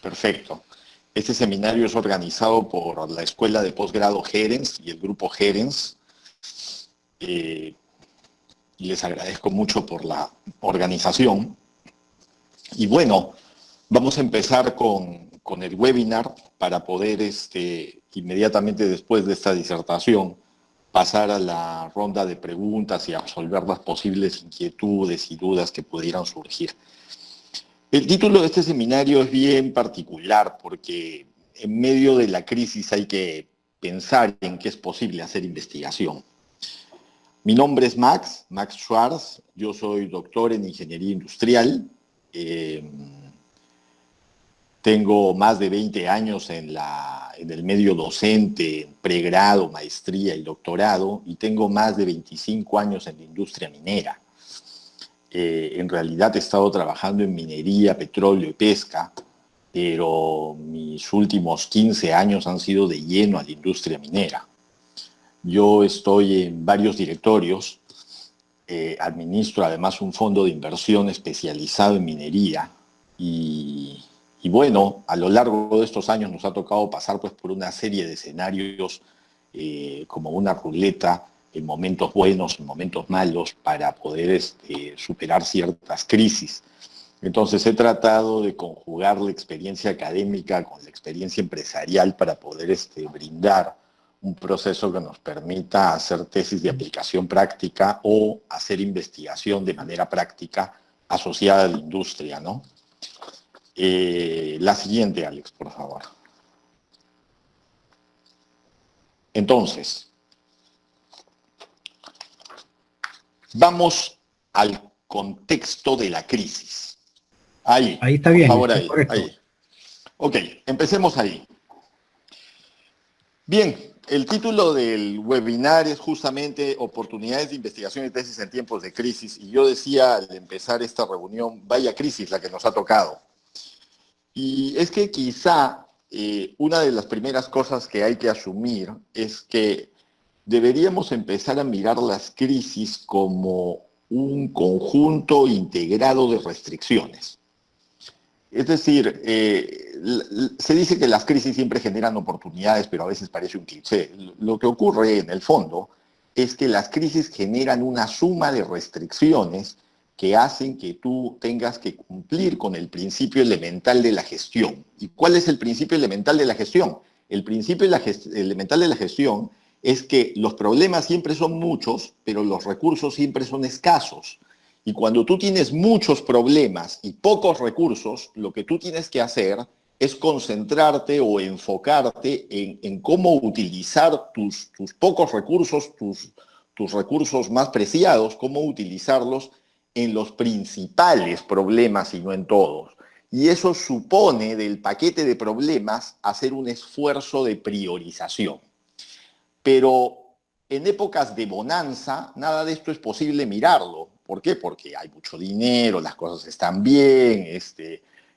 Perfecto. Este seminario es organizado por la Escuela de Posgrado Gerens y el Grupo Gerens. Y les agradezco mucho por la organización. Y bueno, vamos a empezar con el webinar para poder, inmediatamente después de esta disertación, pasar a la ronda de preguntas y a resolver las posibles inquietudes y dudas que pudieran surgir. El título de este seminario es bien particular porque en medio de la crisis hay que pensar en que es posible hacer investigación. Mi nombre es Max Schwartz, yo soy doctor en Ingeniería Industrial. Tengo más de 20 años en el medio docente, pregrado, maestría y doctorado, y tengo más de 25 años en la industria minera. En realidad he estado trabajando en minería, petróleo y pesca, pero mis últimos 15 años han sido de lleno a la industria minera. Yo estoy en varios directorios, administro además un fondo de inversión especializado en minería y bueno, a lo largo de estos años nos ha tocado pasar pues, por una serie de escenarios como una ruleta, en momentos buenos, en momentos malos, para poder superar ciertas crisis. Entonces he tratado de conjugar la experiencia académica con la experiencia empresarial para poder brindar un proceso que nos permita hacer tesis de aplicación práctica o hacer investigación de manera práctica asociada a la industria, ¿no? La siguiente, Alex, por favor. Entonces, vamos al contexto de la crisis. Ahí está bien, por favor, está correcto. ahí. Ok, empecemos ahí. Bien, el título del webinar es justamente Oportunidades de investigación y tesis en tiempos de crisis. Y yo decía al empezar esta reunión, vaya crisis la que nos ha tocado. Y es que quizá una de las primeras cosas que hay que asumir es que deberíamos empezar a mirar las crisis como un conjunto integrado de restricciones. Es decir, se dice que las crisis siempre generan oportunidades, pero a veces parece un cliché. Lo que ocurre en el fondo es que las crisis generan una suma de restricciones que hacen que tú tengas que cumplir con el principio elemental de la gestión. ¿Y cuál es el principio elemental de la gestión? El principio elemental de la gestión es que los problemas siempre son muchos, pero los recursos siempre son escasos. Y cuando tú tienes muchos problemas y pocos recursos, lo que tú tienes que hacer es concentrarte o enfocarte en cómo utilizar tus pocos recursos, tus recursos más preciados, cómo utilizarlos en los principales problemas y no en todos. Y eso supone del paquete de problemas hacer un esfuerzo de priorización. Pero en épocas de bonanza, nada de esto es posible mirarlo. ¿Por qué? Porque hay mucho dinero, las cosas están bien,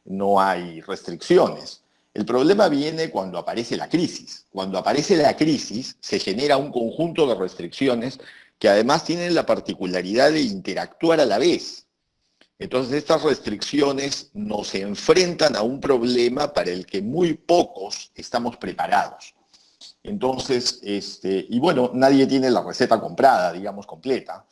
no hay restricciones. El problema viene cuando aparece la crisis. Cuando aparece la crisis, se genera un conjunto de restricciones que además tienen la particularidad de interactuar a la vez. Entonces, estas restricciones nos enfrentan a un problema para el que muy pocos estamos preparados. Entonces, y bueno, nadie tiene la receta comprada, digamos, completa,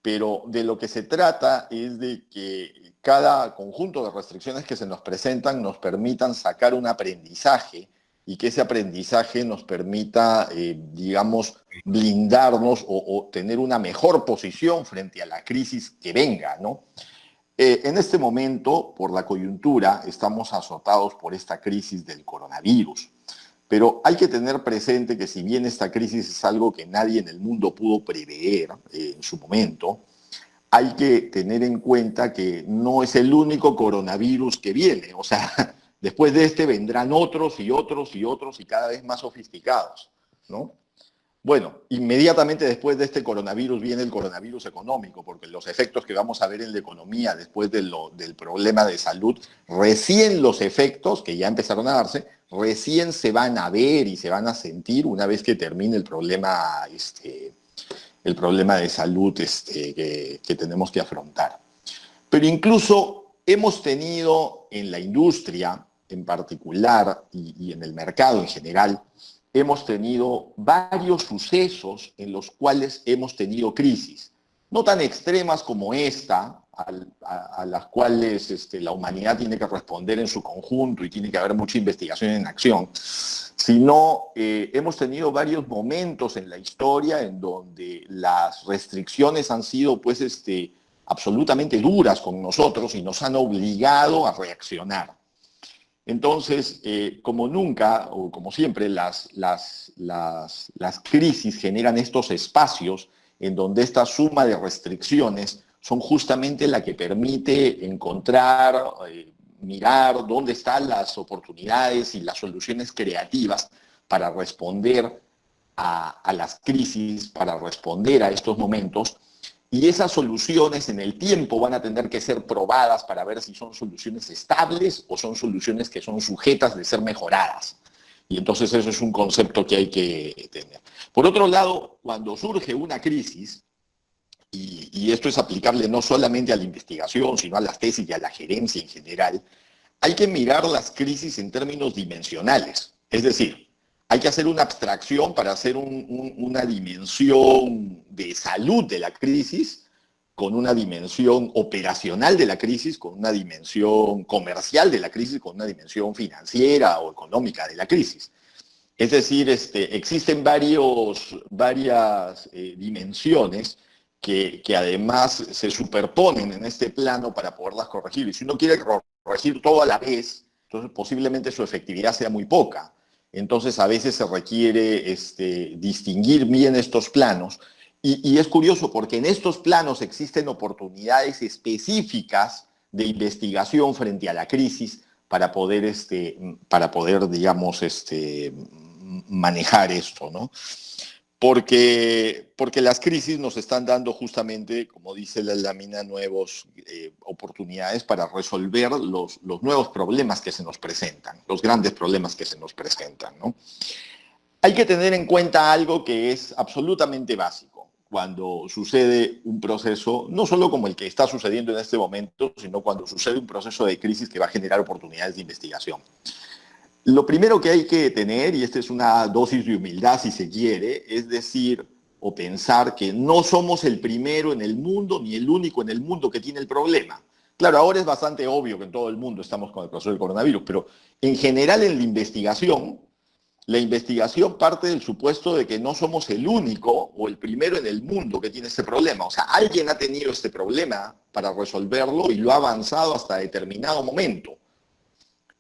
pero de lo que se trata es de que cada conjunto de restricciones que se nos presentan nos permitan sacar un aprendizaje y que ese aprendizaje nos permita, digamos, blindarnos o tener una mejor posición frente a la crisis que venga, ¿no? En este momento, por la coyuntura, estamos azotados por esta crisis del coronavirus. Pero hay que tener presente que si bien esta crisis es algo que nadie en el mundo pudo prever en su momento, hay que tener en cuenta que no es el único coronavirus que viene. O sea, después de este vendrán otros y otros y otros y cada vez más sofisticados, ¿no? Bueno, inmediatamente después de este coronavirus viene el coronavirus económico, porque los efectos que vamos a ver en la economía después del problema de salud, recién los efectos, que ya empezaron a darse, recién se van a ver y se van a sentir una vez que termine el problema de salud que tenemos que afrontar. Pero incluso hemos tenido en la industria en particular y en el mercado en general, hemos tenido varios sucesos en los cuales hemos tenido crisis, no tan extremas como esta, a las cuales la humanidad tiene que responder en su conjunto y tiene que haber mucha investigación en acción, sino hemos tenido varios momentos en la historia en donde las restricciones han sido pues, absolutamente duras con nosotros y nos han obligado a reaccionar. Entonces, como nunca, o como siempre, las crisis generan estos espacios en donde esta suma de restricciones son justamente la que permite encontrar, mirar dónde están las oportunidades y las soluciones creativas para responder a las crisis, para responder a estos momentos. Y esas soluciones en el tiempo van a tener que ser probadas para ver si son soluciones estables o son soluciones que son sujetas de ser mejoradas. Y entonces eso es un concepto que hay que tener. Por otro lado, cuando surge una crisis, y esto es aplicable no solamente a la investigación, sino a las tesis y a la gerencia en general, hay que mirar las crisis en términos dimensionales. Es decir, hay que hacer una abstracción para hacer una dimensión de salud de la crisis, con una dimensión operacional de la crisis, con una dimensión comercial de la crisis, con una dimensión financiera o económica de la crisis. Es decir, existen varias dimensiones que además se superponen en este plano para poderlas corregir. Y si uno quiere corregir todo a la vez, entonces posiblemente su efectividad sea muy poca. Entonces, a veces se requiere distinguir bien estos planos. Y es curioso porque en estos planos existen oportunidades específicas de investigación frente a la crisis para poder, digamos, manejar esto, ¿no? Porque las crisis nos están dando justamente, como dice la lámina, nuevas oportunidades para resolver los nuevos problemas que se nos presentan, los grandes problemas que se nos presentan, ¿no? Hay que tener en cuenta algo que es absolutamente básico cuando sucede un proceso, no solo como el que está sucediendo en este momento, sino cuando sucede un proceso de crisis que va a generar oportunidades de investigación. Lo primero que hay que tener, y esta es una dosis de humildad si se quiere, es decir o pensar que no somos el primero en el mundo ni el único en el mundo que tiene el problema. Claro, ahora es bastante obvio que en todo el mundo estamos con el proceso del coronavirus, pero en general en la investigación parte del supuesto de que no somos el único o el primero en el mundo que tiene este problema. O sea, alguien ha tenido este problema para resolverlo y lo ha avanzado hasta determinado momento.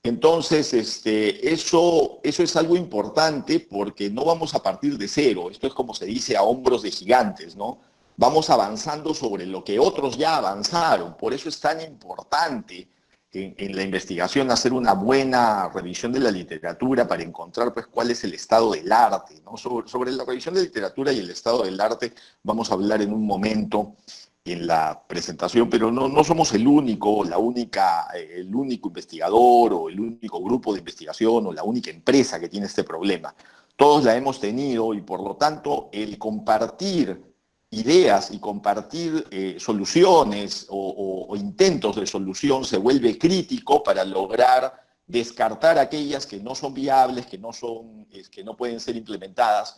Entonces, eso es algo importante porque no vamos a partir de cero. Esto es como se dice a hombros de gigantes, ¿no? Vamos avanzando sobre lo que otros ya avanzaron. Por eso es tan importante en la investigación hacer una buena revisión de la literatura para encontrar pues, cuál es el estado del arte, ¿no? Sobre la revisión de literatura y el estado del arte vamos a hablar en un momento en la presentación, pero no somos el único, el único investigador o el único grupo de investigación o la única empresa que tiene este problema. Todos la hemos tenido y por lo tanto el compartir ideas y compartir soluciones o intentos de solución se vuelve crítico para lograr descartar aquellas que no son viables, que no pueden ser implementadas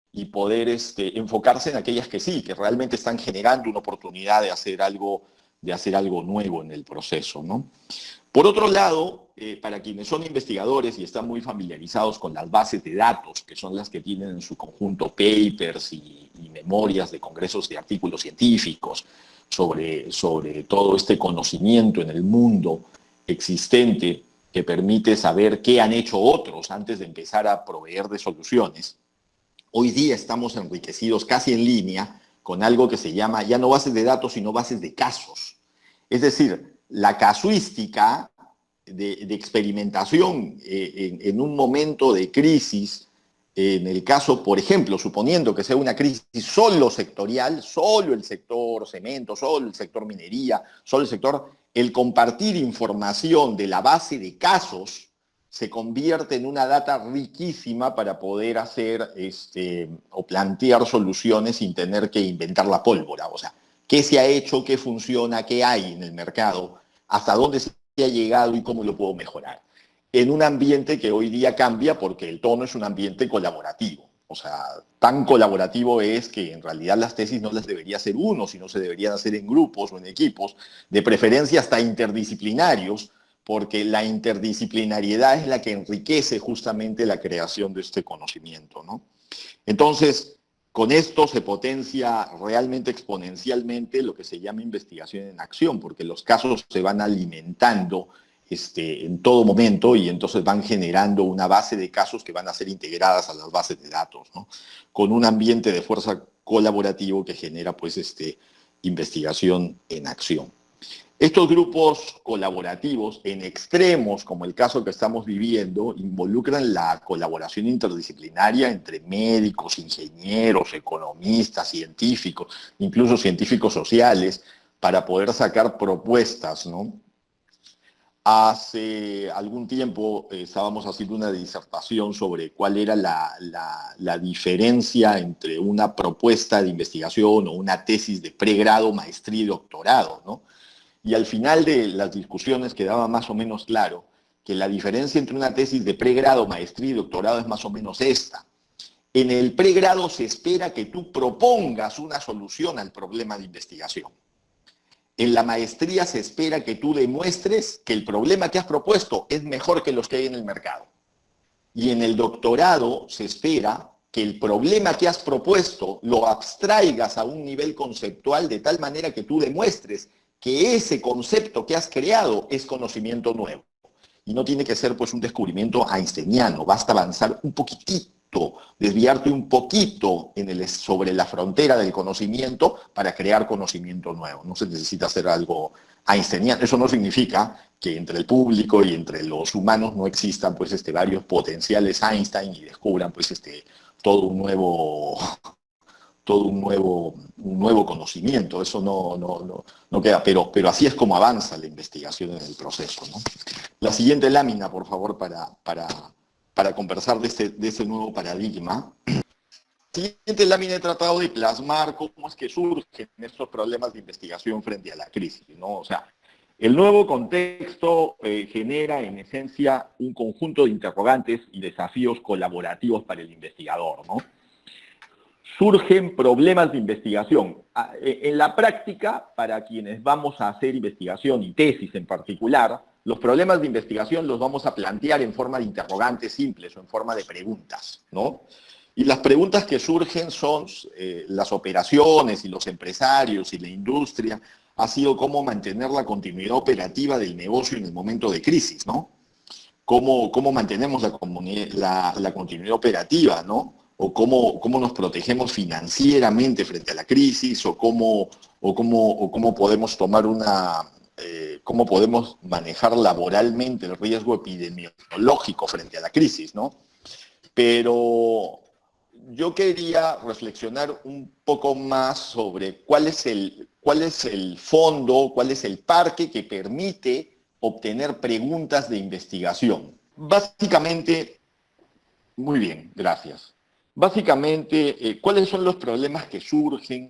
y poder enfocarse en aquellas que sí, que realmente están generando una oportunidad de hacer algo nuevo en el proceso, ¿no? Por otro lado, para quienes son investigadores y están muy familiarizados con las bases de datos, que son las que tienen en su conjunto papers y memorias de congresos de artículos científicos sobre todo este conocimiento en el mundo existente que permite saber qué han hecho otros antes de empezar a proveer de soluciones. Hoy día estamos enriquecidos casi en línea con algo que se llama ya no bases de datos, sino bases de casos. Es decir, la casuística de experimentación en un momento de crisis, en el caso, por ejemplo, suponiendo que sea una crisis solo sectorial, solo el sector cemento, solo el sector minería, solo el compartir información de la base de casos se convierte en una data riquísima para poder hacer o plantear soluciones sin tener que inventar la pólvora. O sea, qué se ha hecho, qué funciona, qué hay en el mercado, hasta dónde se ha llegado y cómo lo puedo mejorar. en un ambiente que hoy día cambia porque el tono es un ambiente colaborativo. O sea, tan colaborativo es que en realidad las tesis no las debería hacer uno, sino se deberían hacer en grupos o en equipos, de preferencia hasta interdisciplinarios, porque la interdisciplinariedad es la que enriquece justamente la creación de este conocimiento, ¿no? Entonces, con esto se potencia realmente exponencialmente lo que se llama investigación en acción, porque los casos se van alimentando en todo momento y entonces van generando una base de casos que van a ser integradas a las bases de datos, ¿no? Con un ambiente de fuerza colaborativo que genera pues investigación en acción. Estos grupos colaborativos en extremos, como el caso que estamos viviendo, involucran la colaboración interdisciplinaria entre médicos, ingenieros, economistas, científicos, incluso científicos sociales, para poder sacar propuestas, ¿no? Hace algún tiempo estábamos haciendo una disertación sobre cuál era la diferencia entre una propuesta de investigación o una tesis de pregrado, maestría y doctorado, ¿no? Y al final de las discusiones quedaba más o menos claro que la diferencia entre una tesis de pregrado, maestría y doctorado es más o menos esta. En el pregrado se espera que tú propongas una solución al problema de investigación. En la maestría se espera que tú demuestres que el problema que has propuesto es mejor que los que hay en el mercado. Y en el doctorado se espera que el problema que has propuesto lo abstraigas a un nivel conceptual de tal manera que tú demuestres que ese concepto que has creado es conocimiento nuevo. Y no tiene que ser pues un descubrimiento einsteiniano, basta avanzar un poquitito, desviarte un poquito sobre la frontera del conocimiento para crear conocimiento nuevo. No se necesita hacer algo einsteiniano. Eso no significa que entre el público y entre los humanos no existan pues varios potenciales Einstein y descubran pues todo un nuevo conocimiento. Eso no queda, pero así es como avanza la investigación en el proceso, ¿no? La siguiente lámina, por favor, para conversar de ese nuevo paradigma. La siguiente lámina he tratado de plasmar cómo es que surgen estos problemas de investigación frente a la crisis, ¿no? O sea, el nuevo contexto genera en esencia un conjunto de interrogantes y desafíos colaborativos para el investigador, ¿no? Surgen problemas de investigación. En la práctica, para quienes vamos a hacer investigación y tesis en particular, los problemas de investigación los vamos a plantear en forma de interrogantes simples o en forma de preguntas, ¿no? Y las preguntas que surgen son las operaciones y los empresarios y la industria, ha sido cómo mantener la continuidad operativa del negocio en el momento de crisis, ¿no? Cómo mantenemos la continuidad operativa, ¿no? O cómo nos protegemos financieramente frente a la crisis, o cómo podemos tomar cómo podemos manejar laboralmente el riesgo epidemiológico frente a la crisis, ¿no? Pero yo quería reflexionar un poco más sobre cuál es el fondo, cuál es el parque que permite obtener preguntas de investigación. Básicamente, muy bien, gracias. Básicamente, ¿cuáles son los problemas que surgen?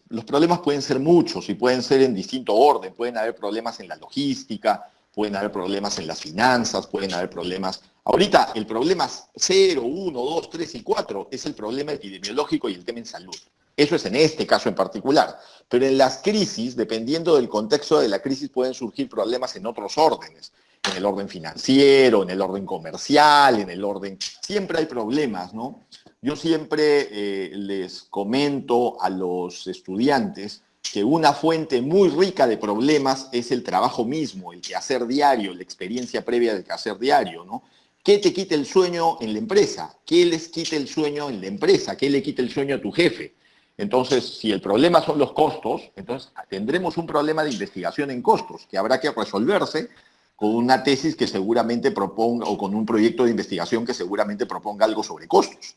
Los problemas pueden ser muchos y pueden ser en distinto orden. Pueden haber problemas en la logística, pueden haber problemas en las finanzas, pueden haber problemas... Ahorita el problema 0, 1, 2, 3 y 4 es el problema epidemiológico y el tema en salud. Eso es en este caso en particular. Pero en las crisis, dependiendo del contexto de la crisis, pueden surgir problemas en otros órdenes. En el orden financiero, en el orden comercial, en el orden... Siempre hay problemas, ¿no? Yo siempre les comento a los estudiantes que una fuente muy rica de problemas es el trabajo mismo, el quehacer diario, la experiencia previa del quehacer diario, ¿no? ¿Qué te quita el sueño en la empresa? ¿Qué les quita el sueño en la empresa? ¿Qué le quita el sueño a tu jefe? Entonces, si el problema son los costos, entonces tendremos un problema de investigación en costos que habrá que resolverse con una tesis que seguramente proponga, o con un proyecto de investigación que seguramente proponga algo sobre costos.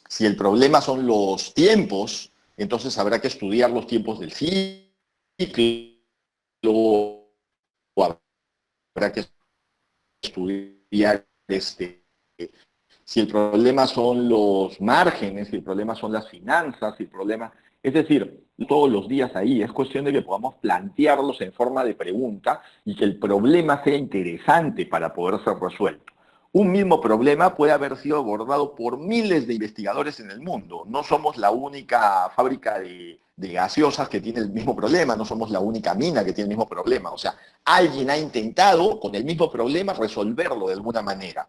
Si el problema son los tiempos, entonces habrá que estudiar los tiempos del ciclo, o habrá que estudiar si el problema son los márgenes, si el problema son las finanzas, si el problema... Es decir, todos los días ahí. Es cuestión de que podamos plantearlos en forma de pregunta y que el problema sea interesante para poder ser resuelto. Un mismo problema puede haber sido abordado por miles de investigadores en el mundo. No somos la única fábrica de gaseosas que tiene el mismo problema, no somos la única mina que tiene el mismo problema. O sea, alguien ha intentado con el mismo problema resolverlo de alguna manera.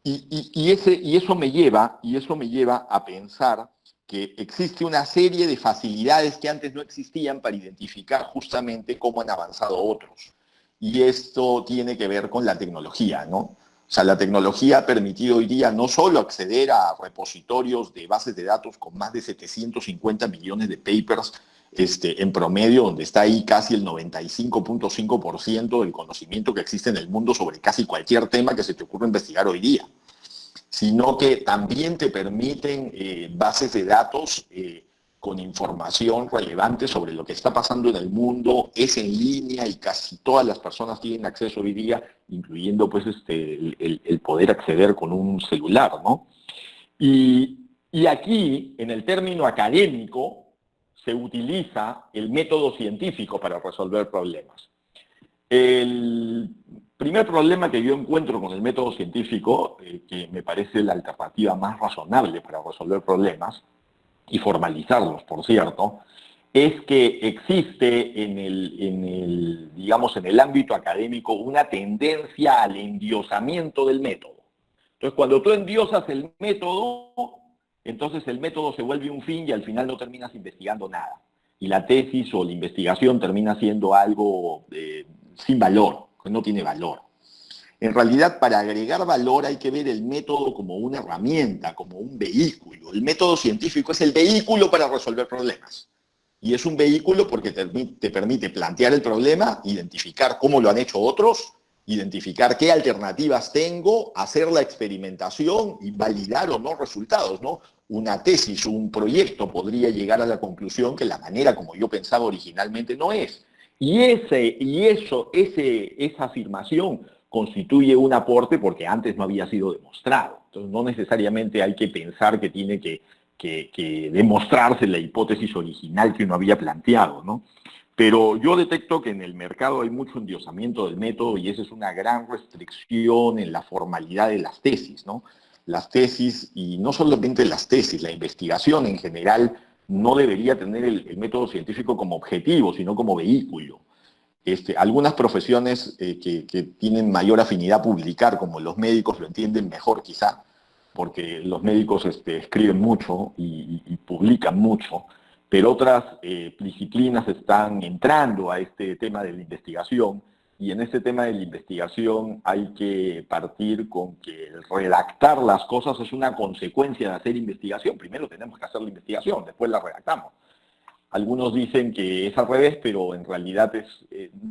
Y eso me lleva a pensar que existe una serie de facilidades que antes no existían para identificar justamente cómo han avanzado otros. Y esto tiene que ver con la tecnología, ¿no? O sea, la tecnología ha permitido hoy día no solo acceder a repositorios de bases de datos con más de 750 millones de papers en promedio, donde está ahí casi el 95.5% del conocimiento que existe en el mundo sobre casi cualquier tema que se te ocurra investigar hoy día, sino que también te permiten bases de datos con información relevante sobre lo que está pasando en el mundo, es en línea y casi todas las personas tienen acceso hoy día, incluyendo pues el poder acceder con un celular, ¿no? Y aquí, en el término académico, se utiliza el método científico para resolver problemas. El primer problema que yo encuentro con el método científico, que me parece la alternativa más razonable para resolver problemas, y formalizarlos, por cierto, es que existe digamos, en el ámbito académico una tendencia al endiosamiento del método. Entonces, cuando tú endiosas el método, entonces el método se vuelve un fin y al final no terminas investigando nada. Y la tesis o la investigación termina siendo algo sin valor, que no tiene valor. En realidad, para agregar valor hay que ver el método como una herramienta, como un vehículo. El método científico es el vehículo para resolver problemas. Y es un vehículo porque te permite plantear el problema, identificar cómo lo han hecho otros, identificar qué alternativas tengo, hacer la experimentación y validar o no resultados, ¿no? Una tesis o un proyecto podría llegar a la conclusión que la manera como yo pensaba originalmente no es. Esa afirmación constituye un aporte porque antes no había sido demostrado. Entonces, no necesariamente hay que pensar que tiene que demostrarse la hipótesis original que uno había planteado, ¿no? Pero yo detecto que en el mercado hay mucho endiosamiento del método y esa es una gran restricción en la formalidad de las tesis, ¿no? Las tesis, y no solamente las tesis, la investigación en general no debería tener el método científico como objetivo, sino como vehículo. Algunas profesiones que tienen mayor afinidad a publicar, como los médicos, lo entienden mejor quizá, porque los médicos escriben mucho y publican mucho, pero otras disciplinas están entrando a este tema de la investigación, y en este tema de la investigación hay que partir con que el redactar las cosas es una consecuencia de hacer investigación. Primero tenemos que hacer la investigación, después la redactamos. Algunos dicen que es al revés, pero en realidad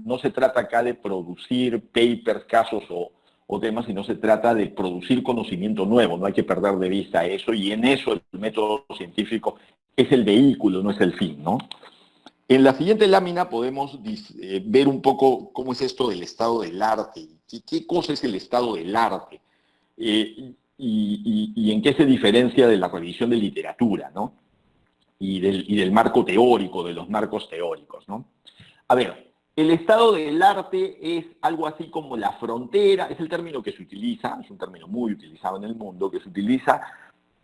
no se trata acá de producir papers, casos o temas, sino se trata de producir conocimiento nuevo. No hay que perder de vista eso, y en eso el método científico es el vehículo, no es el fin, ¿no? En la siguiente lámina podemos ver un poco cómo es esto del estado del arte. ¿Qué cosa es el estado del arte? Y en qué se diferencia de la revisión de literatura, ¿no? Y del marco teórico, de los marcos teóricos, ¿no? A ver, el estado del arte es algo así como la frontera, es el término que se utiliza, es un término muy utilizado en el mundo, que se utiliza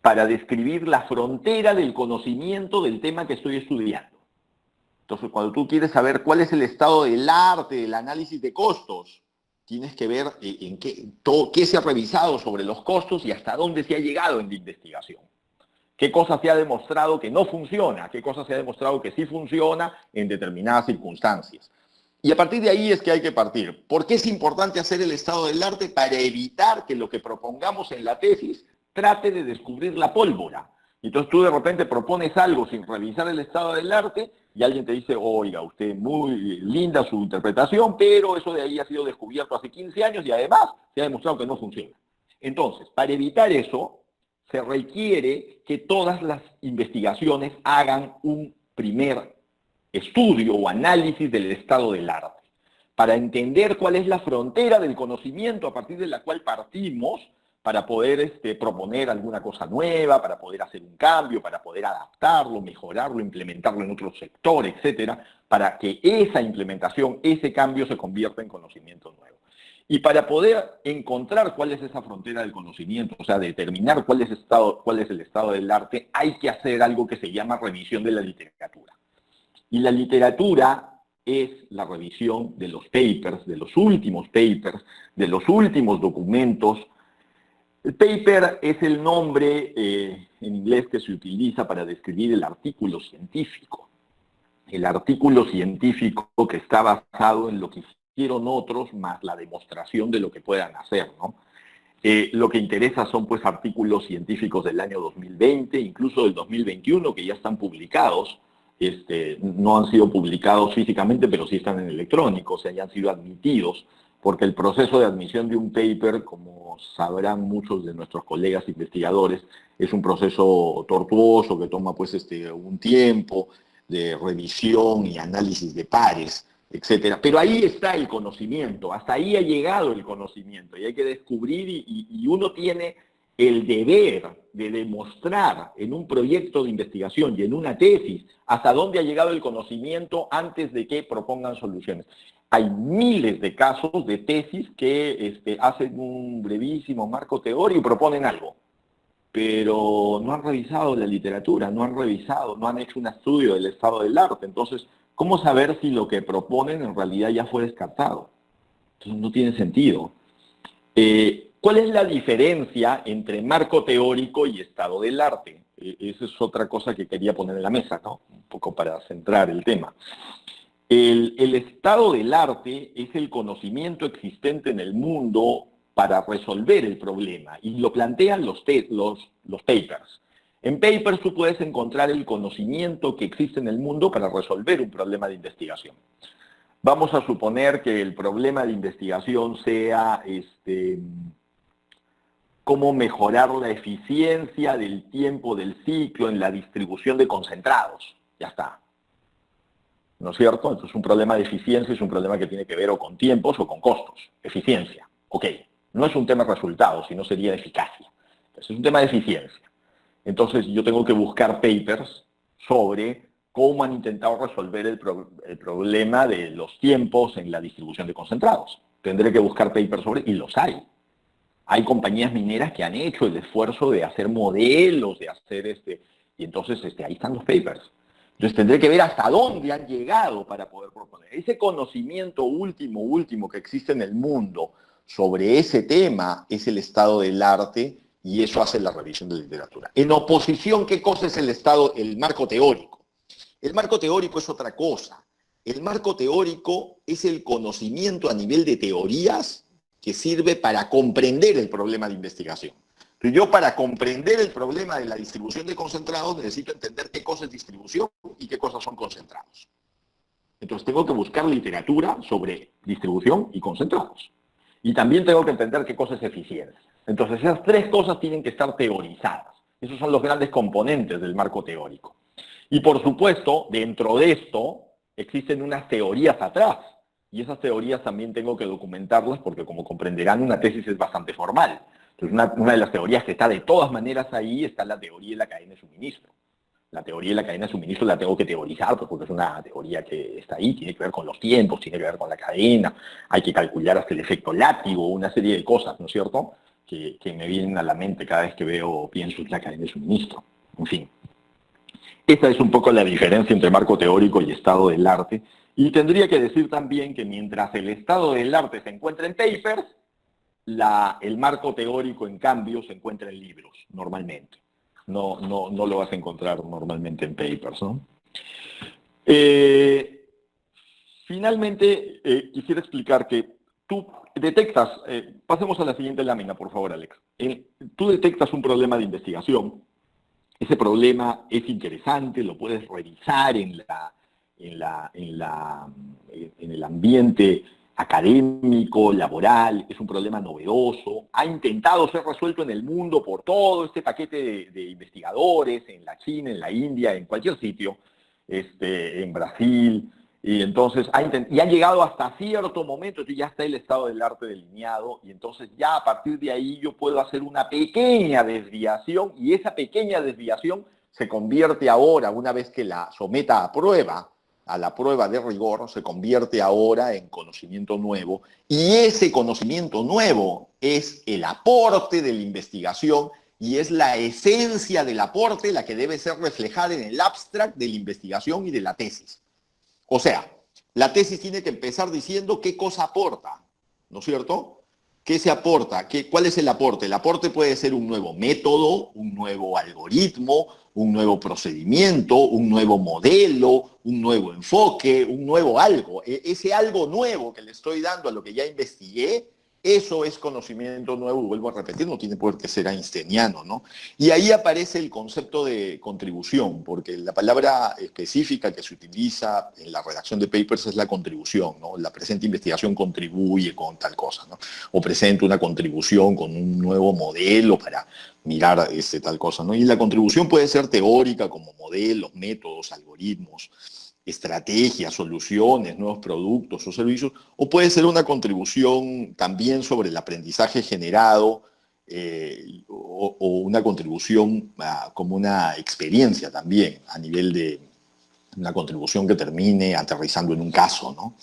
para describir la frontera del conocimiento del tema que estoy estudiando. Entonces, cuando tú quieres saber cuál es el estado del arte, del análisis de costos, tienes que ver qué se ha revisado sobre los costos y hasta dónde se ha llegado en la investigación. ¿Qué cosa se ha demostrado que no funciona? ¿Qué cosa se ha demostrado que sí funciona en determinadas circunstancias? Y a partir de ahí es que hay que partir. ¿Por qué es importante hacer el estado del arte? Para evitar que lo que propongamos en la tesis trate de descubrir la pólvora. Entonces tú de repente propones algo sin revisar el estado del arte y alguien te dice, oiga, usted muy linda su interpretación, pero eso de ahí ha sido descubierto hace 15 años y además se ha demostrado que no funciona. Entonces, para evitar eso, se requiere que todas las investigaciones hagan un primer estudio o análisis del estado del arte, para entender cuál es la frontera del conocimiento a partir de la cual partimos, para poder proponer alguna cosa nueva, para poder hacer un cambio, para poder adaptarlo, mejorarlo, implementarlo en otro sector, etcétera, para que esa implementación, ese cambio se convierta en conocimiento nuevo. Y para poder encontrar cuál es esa frontera del conocimiento, o sea, determinar cuál es el estado del arte, hay que hacer algo que se llama revisión de la literatura. Y la literatura es la revisión de los papers, de los últimos documentos. El paper es el nombre en inglés que se utiliza para describir el artículo científico. El artículo científico que está basado en lo que hicieron otros más la demostración de lo que puedan hacer, ¿no? Lo que interesa son pues artículos científicos del año 2020, incluso del 2021, que ya están publicados. No han sido publicados físicamente, pero sí están en electrónico, o sea, ya han sido admitidos, porque el proceso de admisión de un paper, como sabrán muchos de nuestros colegas investigadores, es un proceso tortuoso que toma pues un tiempo de revisión y análisis de pares, etcétera. Pero ahí está el conocimiento, hasta ahí ha llegado el conocimiento, y hay que descubrir, y uno tiene el deber de demostrar en un proyecto de investigación y en una tesis hasta dónde ha llegado el conocimiento antes de que propongan soluciones. Hay miles de casos de tesis que hacen un brevísimo marco teórico y proponen algo, pero no han revisado la literatura, no han hecho un estudio del estado del arte. Entonces, ¿cómo saber si lo que proponen en realidad ya fue descartado? Entonces, no tiene sentido. ¿Cuál es la diferencia entre marco teórico y estado del arte? Esa es otra cosa que quería poner en la mesa, ¿no? Un poco para centrar el tema. El estado del arte es el conocimiento existente en el mundo para resolver el problema, y lo plantean los papers. En papers tú puedes encontrar el conocimiento que existe en el mundo para resolver un problema de investigación. Vamos a suponer que el problema de investigación sea cómo mejorar la eficiencia del tiempo del ciclo en la distribución de concentrados. Ya está. ¿No es cierto? Entonces, un problema de eficiencia es un problema que tiene que ver o con tiempos o con costos. Eficiencia. Ok. No es un tema de resultados, sino sería de eficacia. Entonces, es un tema de eficiencia. Entonces, yo tengo que buscar papers sobre cómo han intentado resolver el problema de los tiempos en la distribución de concentrados. Tendré que buscar papers sobre, y los hay. Hay compañías mineras que han hecho el esfuerzo de hacer modelos, de hacer y entonces ahí están los papers. Entonces tendré que ver hasta dónde han llegado para poder proponer. Ese conocimiento último que existe en el mundo sobre ese tema es el estado del arte, y eso hace la revisión de literatura. En oposición, ¿qué cosa es el marco teórico? El marco teórico es otra cosa. El marco teórico es el conocimiento a nivel de teorías que sirve para comprender el problema de investigación. Entonces, yo, para comprender el problema de la distribución de concentrados, necesito entender qué cosa es distribución y qué cosas son concentrados. Entonces tengo que buscar literatura sobre distribución y concentrados. Y también tengo que entender qué cosa es eficiencia. Entonces esas tres cosas tienen que estar teorizadas. Esos son los grandes componentes del marco teórico. Y por supuesto, dentro de esto, existen unas teorías atrás. Y esas teorías también tengo que documentarlas, porque, como comprenderán, una tesis es bastante formal. Entonces, una de las teorías que está de todas maneras ahí está la teoría de la cadena de suministro. La teoría de la cadena de suministro la tengo que teorizar, porque es una teoría que está ahí, tiene que ver con los tiempos, tiene que ver con la cadena, hay que calcular hasta el efecto látigo, una serie de cosas, ¿no es cierto?, que me vienen a la mente cada vez que pienso en la cadena de suministro. En fin. Esa es un poco la diferencia entre marco teórico y estado del arte. Y tendría que decir también que mientras el estado del arte se encuentra en papers, el marco teórico, en cambio, se encuentra en libros, normalmente. No lo vas a encontrar normalmente en papers, ¿no? Finalmente, quisiera explicar que tú detectas, pasemos a la siguiente lámina, por favor, Alex. Tú detectas un problema de investigación. Ese problema es interesante, lo puedes revisar en el ambiente académico, laboral, es un problema novedoso, ha intentado ser resuelto en el mundo por todo este paquete de investigadores, en la China, en la India, en cualquier sitio, en Brasil, Y entonces y han llegado hasta cierto momento, entonces ya está el estado del arte delineado, y entonces ya a partir de ahí yo puedo hacer una pequeña desviación, y esa pequeña desviación se convierte ahora, una vez que la someta a prueba, a la prueba de rigor, se convierte ahora en conocimiento nuevo, y ese conocimiento nuevo es el aporte de la investigación, y es la esencia del aporte la que debe ser reflejada en el abstract de la investigación y de la tesis. O sea, la tesis tiene que empezar diciendo qué cosa aporta, ¿no es cierto? ¿Qué se aporta? ¿Cuál es el aporte? El aporte puede ser un nuevo método, un nuevo algoritmo, un nuevo procedimiento, un nuevo modelo, un nuevo enfoque, un nuevo algo. Ese algo nuevo que le estoy dando a lo que ya investigué, eso es conocimiento nuevo, vuelvo a repetir, no tiene por qué ser einsteiniano, ¿no? Y ahí aparece el concepto de contribución, porque la palabra específica que se utiliza en la redacción de papers es la contribución, ¿no? La presente investigación contribuye con tal cosa, ¿no? O presenta una contribución con un nuevo modelo para mirar tal cosa, ¿no? Y la contribución puede ser teórica, como modelos, métodos, algoritmos, estrategias, soluciones, nuevos productos o servicios, o puede ser una contribución también sobre el aprendizaje generado, o una contribución como una experiencia también, a nivel de una contribución que termine aterrizando en un caso, ¿no?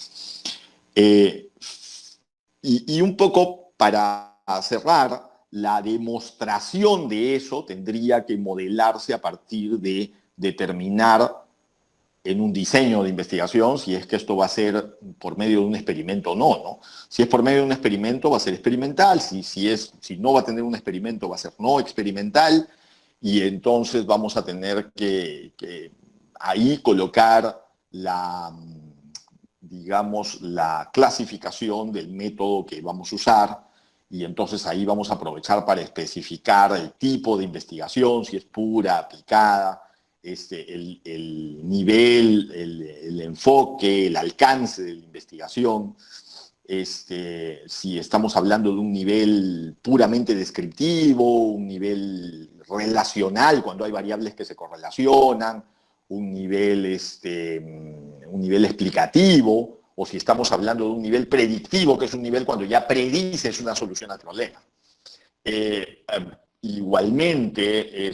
Eh, y un poco para cerrar, la demostración de eso tendría que modelarse a partir de determinar en un diseño de investigación si es que esto va a ser por medio de un experimento o no, ¿no? Si es por medio de un experimento va a ser experimental, si no va a tener un experimento va a ser no experimental, y entonces vamos a tener que ahí colocar digamos, la clasificación del método que vamos a usar, y entonces ahí vamos a aprovechar para especificar el tipo de investigación, si es pura, aplicada, el nivel, el enfoque, el alcance de la investigación, si estamos hablando de un nivel puramente descriptivo, un nivel relacional, cuando hay variables que se correlacionan, un nivel explicativo, o si estamos hablando de un nivel predictivo, que es un nivel cuando ya predices una solución al problema. Igualmente,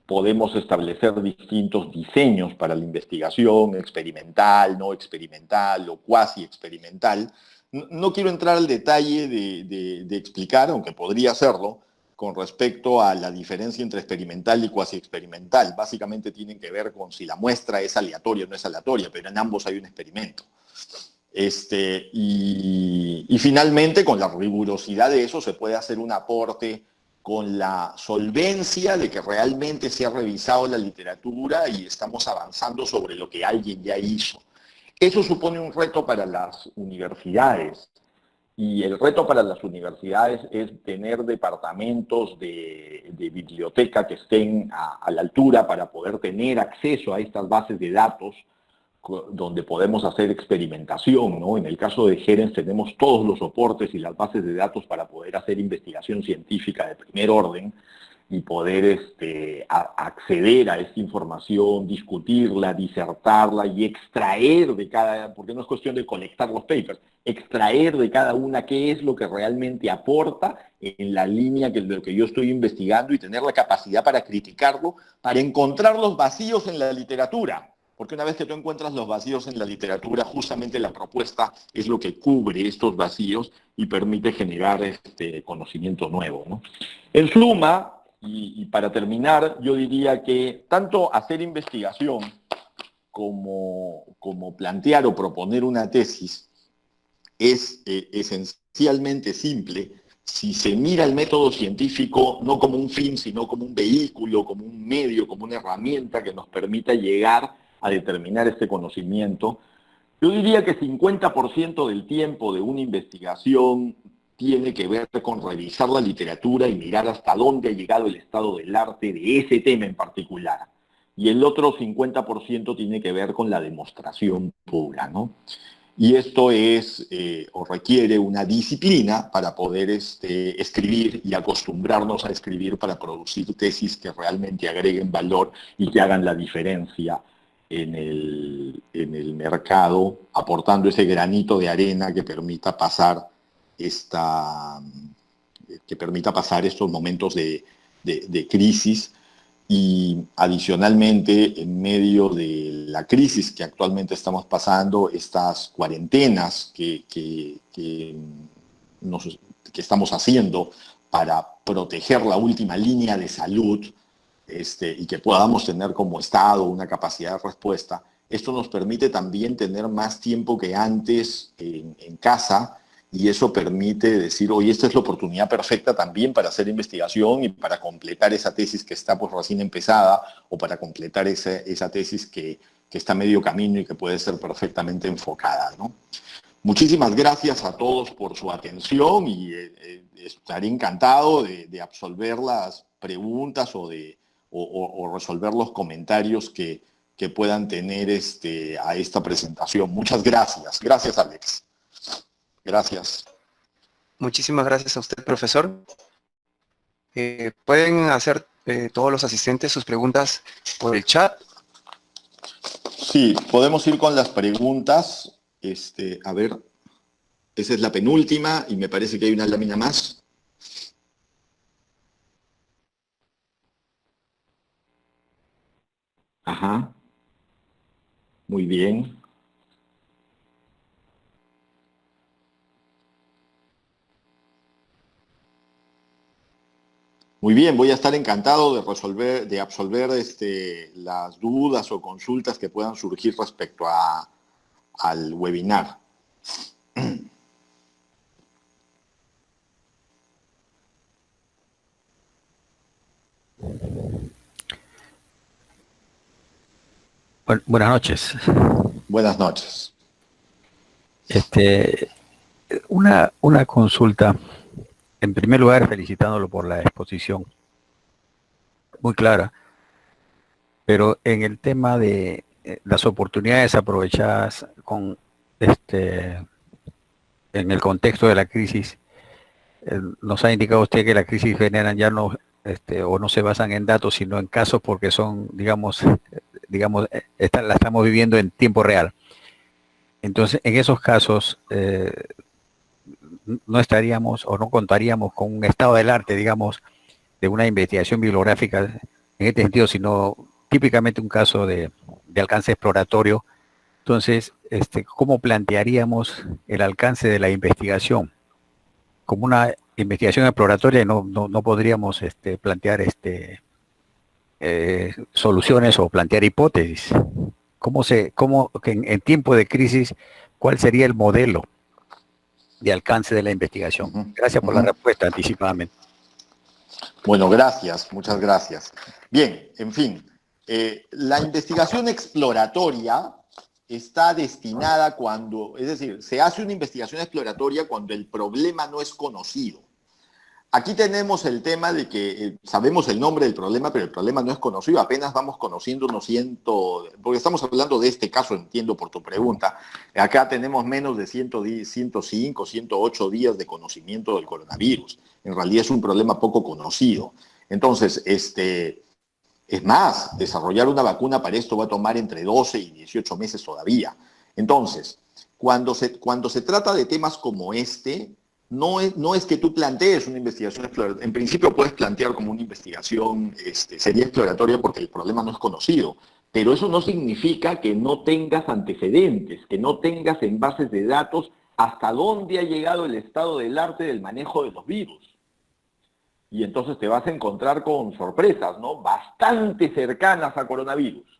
podemos establecer distintos diseños para la investigación, experimental, no experimental o cuasi experimental. No quiero entrar al detalle de explicar, aunque podría hacerlo, con respecto a la diferencia entre experimental y cuasi experimental. Básicamente tienen que ver con si la muestra es aleatoria o no es aleatoria, pero en ambos hay un experimento. Y finalmente, con la rigurosidad de eso, se puede hacer un aporte con la solvencia de que realmente se ha revisado la literatura y estamos avanzando sobre lo que alguien ya hizo. Eso supone un reto para las universidades, y el reto para las universidades es tener departamentos de biblioteca que estén a la altura para poder tener acceso a estas bases de datos donde podemos hacer experimentación, ¿no? En el caso de Gerens tenemos todos los soportes y las bases de datos para poder hacer investigación científica de primer orden y poder acceder a esta información, discutirla, disertarla y extraer de cada, porque no es cuestión de colectar los papers, extraer de cada una qué es lo que realmente aporta en la línea de lo que yo estoy investigando y tener la capacidad para criticarlo, para encontrar los vacíos en la literatura. Porque una vez que tú encuentras los vacíos en la literatura, justamente la propuesta es lo que cubre estos vacíos y permite generar conocimiento nuevo, ¿no? En suma, y para terminar, yo diría que tanto hacer investigación como plantear o proponer una tesis es esencialmente simple si se mira el método científico no como un fin, sino como un vehículo, como un medio, como una herramienta que nos permita llegar a determinar este conocimiento. Yo diría que 50% del tiempo de una investigación tiene que ver con revisar la literatura y mirar hasta dónde ha llegado el estado del arte de ese tema en particular. Y el otro 50% tiene que ver con la demostración pura, ¿no? Y esto es o requiere una disciplina para poder escribir y acostumbrarnos a escribir para producir tesis que realmente agreguen valor y que hagan la diferencia en el mercado, aportando ese granito de arena que permita pasar estos momentos de crisis. Y adicionalmente, en medio de la crisis que actualmente estamos pasando, estas cuarentenas que estamos haciendo para proteger la última línea de salud, y que podamos tener como Estado una capacidad de respuesta, esto nos permite también tener más tiempo que antes en casa, y eso permite decir, oye, esta es la oportunidad perfecta también para hacer investigación y para completar esa tesis que está pues recién empezada, o para completar esa tesis que está a medio camino y que puede ser perfectamente enfocada, ¿no? Muchísimas gracias a todos por su atención, y estaré encantado de absolver las preguntas o resolver los comentarios que puedan tener a esta presentación. Muchas gracias. Gracias, Alex. Gracias. Muchísimas gracias a usted, profesor. Pueden hacer todos los asistentes sus preguntas por el chat. Sí, podemos ir con las preguntas. A ver, esa es la penúltima y me parece que hay una lámina más. Ajá. Muy bien. Muy bien, voy a estar encantado de absolver las dudas o consultas que puedan surgir respecto al webinar. Buenas noches. Buenas noches. Una consulta. En primer lugar, felicitándolo por la exposición. Muy clara. Pero en el tema de las oportunidades aprovechadas en el contexto de la crisis, nos ha indicado usted que la crisis generan ya no, o no se basan en datos, sino en casos, porque son, la estamos viviendo en tiempo real. Entonces, en esos casos, no estaríamos o no contaríamos con un estado del arte, digamos, de una investigación bibliográfica en este sentido, sino típicamente un caso de alcance exploratorio. Entonces, ¿cómo plantearíamos el alcance de la investigación? Como una investigación exploratoria no podríamos plantear soluciones o plantear hipótesis. En tiempo de crisis, ¿cuál sería el modelo de alcance de la investigación? Gracias por la respuesta anticipadamente. Bueno, gracias, muchas gracias. Bien, en fin, la investigación exploratoria está destinada es decir, se hace una investigación exploratoria cuando el problema no es conocido. Aquí tenemos el tema de que sabemos el nombre del problema, pero el problema no es conocido, apenas vamos conociendo porque estamos hablando de este caso, entiendo por tu pregunta. Acá tenemos menos de 105, 108 días de conocimiento del coronavirus. En realidad es un problema poco conocido. Entonces, es más, desarrollar una vacuna para esto va a tomar entre 12 y 18 meses todavía. Entonces, cuando se trata de temas como no es que tú plantees una investigación exploratoria. En principio puedes plantear como una investigación, sería exploratoria porque el problema no es conocido, pero eso no significa que no tengas antecedentes, que no tengas en bases de datos hasta dónde ha llegado el estado del arte del manejo de los virus. Y entonces te vas a encontrar con sorpresas, ¿no? Bastante cercanas a coronavirus.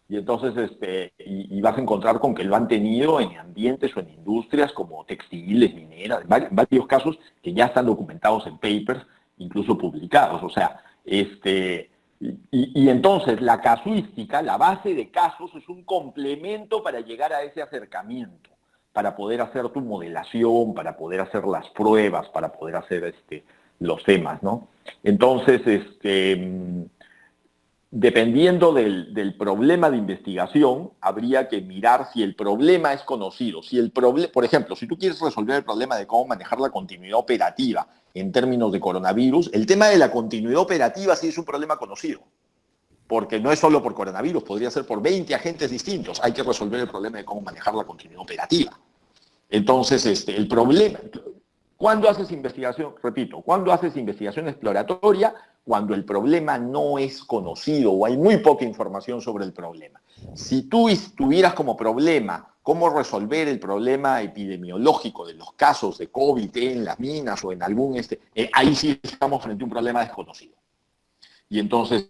Y entonces y vas a encontrar con que lo han tenido en ambientes o en industrias como textiles, mineras, varios casos que ya están documentados en papers, incluso publicados. O sea, y entonces la casuística, la base de casos, es un complemento para llegar a ese acercamiento, para poder hacer tu modelación, para poder hacer las pruebas, para poder hacer los temas, ¿no? Entonces, dependiendo del problema de investigación, habría que mirar si el problema es conocido. Por ejemplo, si tú quieres resolver el problema de cómo manejar la continuidad operativa en términos de coronavirus, el tema de la continuidad operativa sí es un problema conocido, porque no es solo por coronavirus, podría ser por 20 agentes distintos. Hay que resolver el problema de cómo manejar la continuidad operativa. Entonces, el problema, ¿cuándo haces investigación? Repito, ¿cuándo haces investigación exploratoria? Cuando el problema no es conocido o hay muy poca información sobre el problema. Si tú tuvieras como problema cómo resolver el problema epidemiológico de los casos de COVID en las minas o en algún, ahí sí estamos frente a un problema desconocido. Y entonces,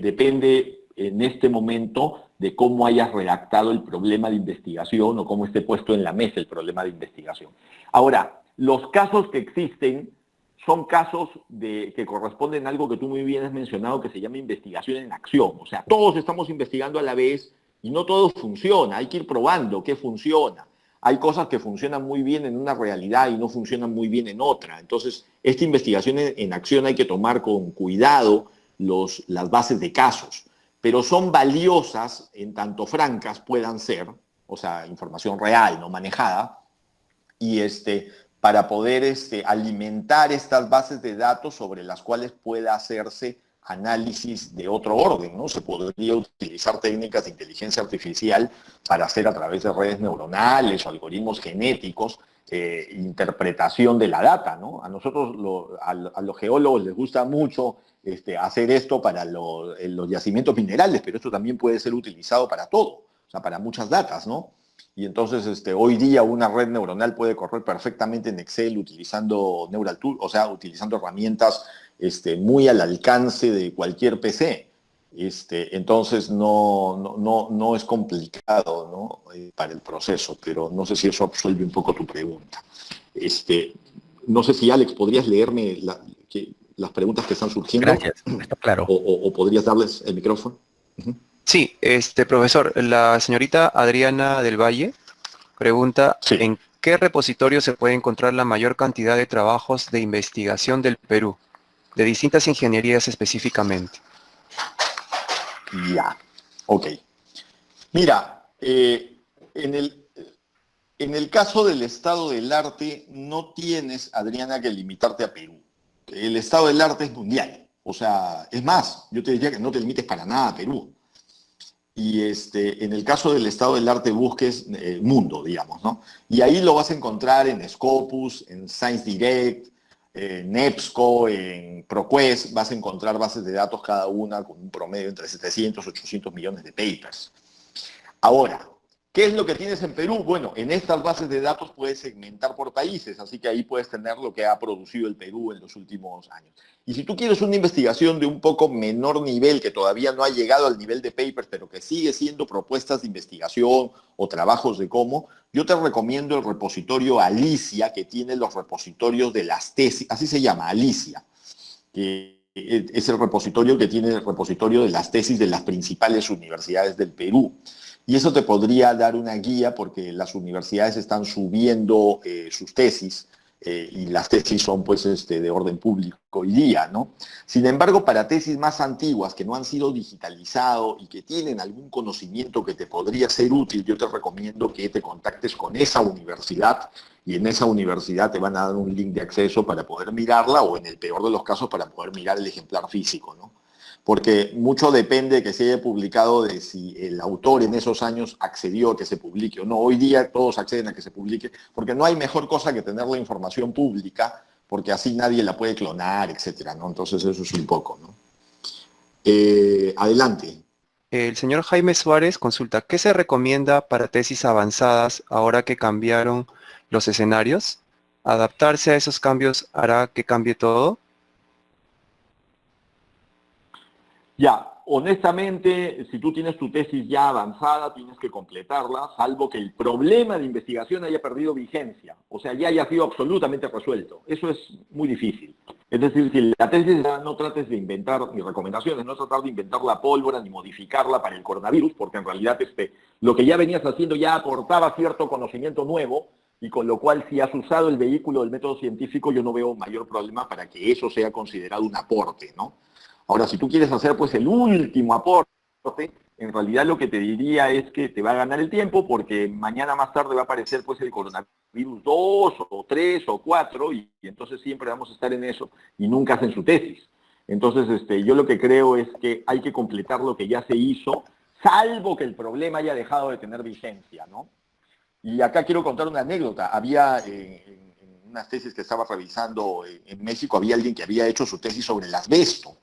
depende en este momento de cómo hayas redactado el problema de investigación o cómo esté puesto en la mesa el problema de investigación. Ahora, los casos que existen son casos que corresponden a algo que tú muy bien has mencionado, que se llama investigación en acción. O sea, todos estamos investigando a la vez y no todo funciona. Hay que ir probando qué funciona. Hay cosas que funcionan muy bien en una realidad y no funcionan muy bien en otra. Entonces, esta investigación en acción hay que tomar con cuidado las bases de casos, pero son valiosas en tanto francas puedan ser, o sea, información real, no manejada, y para poder alimentar estas bases de datos sobre las cuales pueda hacerse análisis de otro orden, ¿no? Se podría utilizar técnicas de inteligencia artificial para hacer a través de redes neuronales o algoritmos genéticos interpretación de la data, ¿no? A nosotros, a los geólogos les gusta mucho hacer esto para los yacimientos minerales, pero esto también puede ser utilizado para todo, o sea, para muchas datas, ¿no? Y entonces hoy día una red neuronal puede correr perfectamente en Excel utilizando Neural Tool, o sea, utilizando herramientas muy al alcance de cualquier PC. Entonces no es complicado, ¿no? Para el proceso, pero no sé si eso absuelve un poco tu pregunta. No sé si, Alex, podrías leerme las preguntas que están surgiendo. Gracias, está claro. O podrías darles el micrófono. Uh-huh. Sí, profesor, la señorita Adriana del Valle pregunta, sí. ¿En qué repositorio se puede encontrar la mayor cantidad de trabajos de investigación del Perú, de distintas ingenierías específicamente? Ya, ok. Mira, en el caso del estado del arte, no tienes, Adriana, que limitarte a Perú. El estado del arte es mundial. O sea, es más, yo te diría que no te limites para nada a Perú. Y en el caso del estado del arte busques mundo, digamos, ¿no? Y ahí lo vas a encontrar en Scopus, en Science Direct, en EBSCO, en ProQuest, vas a encontrar bases de datos cada una con un promedio entre 700 y 800 millones de papers. Ahora, ¿qué es lo que tienes en Perú? Bueno, en estas bases de datos puedes segmentar por países, así que ahí puedes tener lo que ha producido el Perú en los últimos años. Y si tú quieres una investigación de un poco menor nivel, que todavía no ha llegado al nivel de papers, pero que sigue siendo propuestas de investigación o trabajos de cómo, yo te recomiendo el repositorio Alicia, que tiene los repositorios de las tesis, así se llama, Alicia, que es el repositorio que tiene el repositorio de las tesis de las principales universidades del Perú. Y eso te podría dar una guía porque las universidades están subiendo sus tesis y las tesis son pues de orden público hoy día, ¿no? Sin embargo, para tesis más antiguas que no han sido digitalizado y que tienen algún conocimiento que te podría ser útil, yo te recomiendo que te contactes con esa universidad y en esa universidad te van a dar un link de acceso para poder mirarla o en el peor de los casos para poder mirar el ejemplar físico, ¿no? Porque mucho depende de que se haya publicado de si el autor en esos años accedió a que se publique o no. Hoy día todos acceden a que se publique, porque no hay mejor cosa que tener la información pública, porque así nadie la puede clonar, etcétera, ¿no? Entonces eso es un poco, ¿no? Adelante. El señor Jaime Suárez consulta, ¿qué se recomienda para tesis avanzadas ahora que cambiaron los escenarios? ¿Adaptarse a esos cambios hará que cambie todo? Ya, honestamente, si tú tienes tu tesis ya avanzada, tienes que completarla, salvo que el problema de investigación haya perdido vigencia, o sea, ya haya sido absolutamente resuelto. Eso es muy difícil. Es decir, si la tesis ya no trates de inventar, mi recomendación es no tratar de inventar la pólvora ni modificarla para el coronavirus, porque en realidad lo que ya venías haciendo ya aportaba cierto conocimiento nuevo, y con lo cual si has usado el vehículo del método científico, yo no veo mayor problema para que eso sea considerado un aporte, ¿no? Ahora, si tú quieres hacer pues el último aporte, en realidad lo que te diría es que te va a ganar el tiempo porque mañana más tarde va a aparecer pues el coronavirus 2 o 3 o 4 y entonces siempre vamos a estar en eso y nunca hacen su tesis. Entonces, yo lo que creo es que hay que completar lo que ya se hizo, salvo que el problema haya dejado de tener vigencia, ¿no? Y acá quiero contar una anécdota. Había, en unas tesis que estaba revisando en México, había alguien que había hecho su tesis sobre el asbesto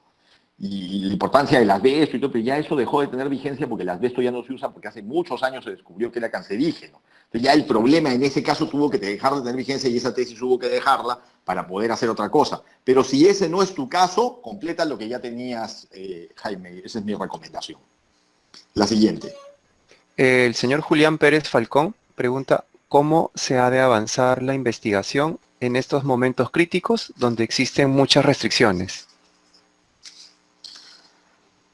y la importancia del asbesto y todo, pero ya eso dejó de tener vigencia porque el asbesto ya no se usa porque hace muchos años se descubrió que era cancerígeno. Entonces ya el problema en ese caso tuvo que dejar de tener vigencia y esa tesis hubo que dejarla para poder hacer otra cosa. Pero si ese no es tu caso, completa lo que ya tenías, Jaime. Esa es mi recomendación. La siguiente. El señor Julián Pérez Falcón pregunta, ¿cómo se ha de avanzar la investigación en estos momentos críticos donde existen muchas restricciones?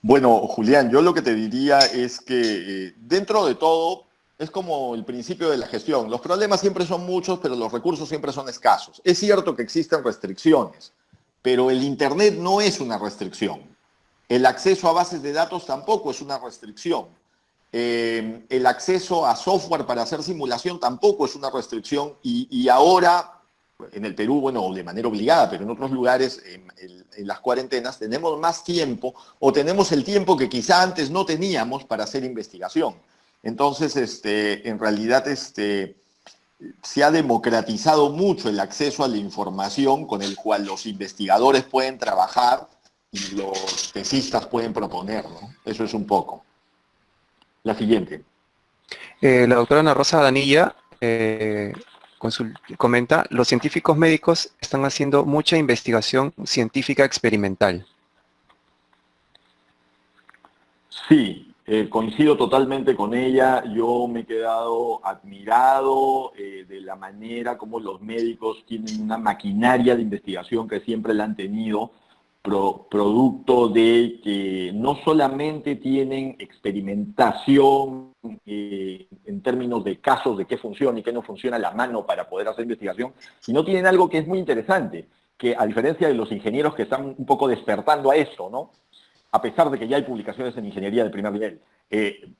Bueno, Julián, yo lo que te diría es que dentro de todo es como el principio de la gestión. Los problemas siempre son muchos, pero los recursos siempre son escasos. Es cierto que existen restricciones, pero el Internet no es una restricción. El acceso a bases de datos tampoco es una restricción. El acceso a software para hacer simulación tampoco es una restricción y ahora, en el Perú, bueno, de manera obligada, pero en otros lugares, en las cuarentenas, tenemos más tiempo o tenemos el tiempo que quizá antes no teníamos para hacer investigación. Entonces, en realidad, se ha democratizado mucho el acceso a la información con el cual los investigadores pueden trabajar y los tesistas pueden proponer, ¿no? Eso es un poco. La siguiente. La doctora Ana Rosa Danilla comenta, los científicos médicos están haciendo mucha investigación científica experimental. Sí, coincido totalmente con ella. Yo me he quedado admirado de la manera como los médicos tienen una maquinaria de investigación que siempre la han tenido, producto de que no solamente tienen experimentación en términos de casos de qué funciona y qué no funciona a la mano para poder hacer investigación, sino tienen algo que es muy interesante, que a diferencia de los ingenieros que están un poco despertando a eso, ¿no? A pesar de que ya hay publicaciones en ingeniería de primer nivel,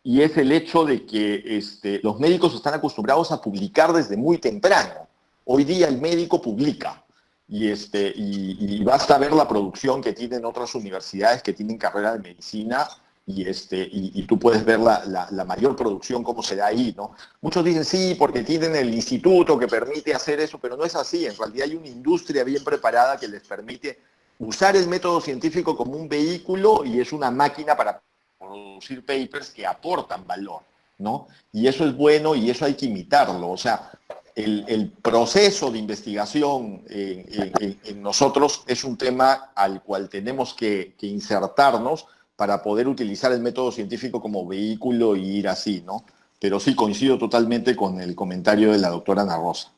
y es el hecho de que los médicos están acostumbrados a publicar desde muy temprano. Hoy día el médico publica. Y basta ver la producción que tienen otras universidades que tienen carrera de medicina y tú puedes ver la mayor producción cómo se da ahí, ¿no? Muchos dicen sí, porque tienen el instituto que permite hacer eso, pero no es así. En realidad hay una industria bien preparada que les permite usar el método científico como un vehículo y es una máquina para producir papers que aportan valor, ¿no? Y eso es bueno y eso hay que imitarlo. O sea, el proceso de investigación en nosotros es un tema al cual tenemos que insertarnos para poder utilizar el método científico como vehículo y ir así, ¿no? Pero sí, coincido totalmente con el comentario de la doctora Ana Rosa.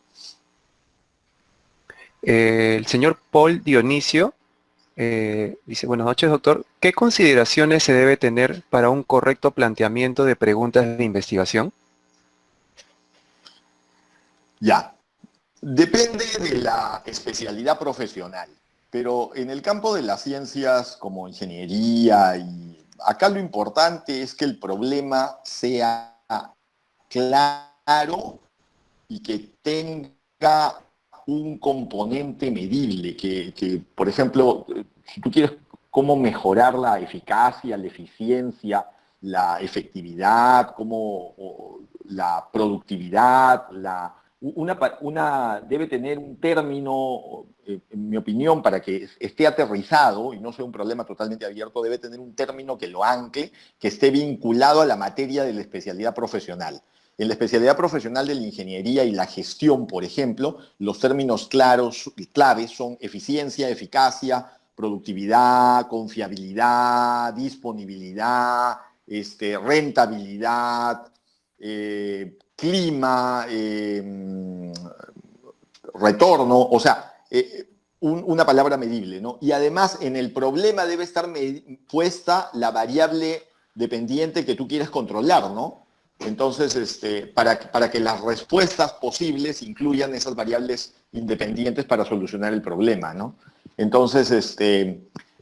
El señor Paul Dionisio dice, buenas noches, doctor. ¿Qué consideraciones se debe tener para un correcto planteamiento de preguntas de investigación? Ya, depende de la especialidad profesional, pero en el campo de las ciencias como ingeniería, y acá lo importante es que el problema sea claro y que tenga un componente medible, que por ejemplo, si tú quieres cómo mejorar la eficacia, la eficiencia, la efectividad, la productividad, debe tener un término, en mi opinión, para que esté aterrizado y no sea un problema totalmente abierto, debe tener un término que lo ancle, que esté vinculado a la materia de la especialidad profesional. En la especialidad profesional de la ingeniería y la gestión, por ejemplo, los términos claves son eficiencia, eficacia, productividad, confiabilidad, disponibilidad, rentabilidad, clima, retorno, o sea, una palabra medible, ¿no? Y además en el problema debe estar puesta la variable dependiente que tú quieres controlar, ¿no? Entonces, para que las respuestas posibles incluyan esas variables independientes para solucionar el problema, ¿no? Entonces,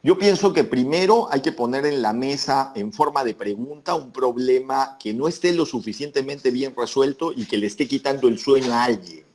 yo pienso que primero hay que poner en la mesa, en forma de pregunta, un problema que no esté lo suficientemente bien resuelto y que le esté quitando el sueño a alguien.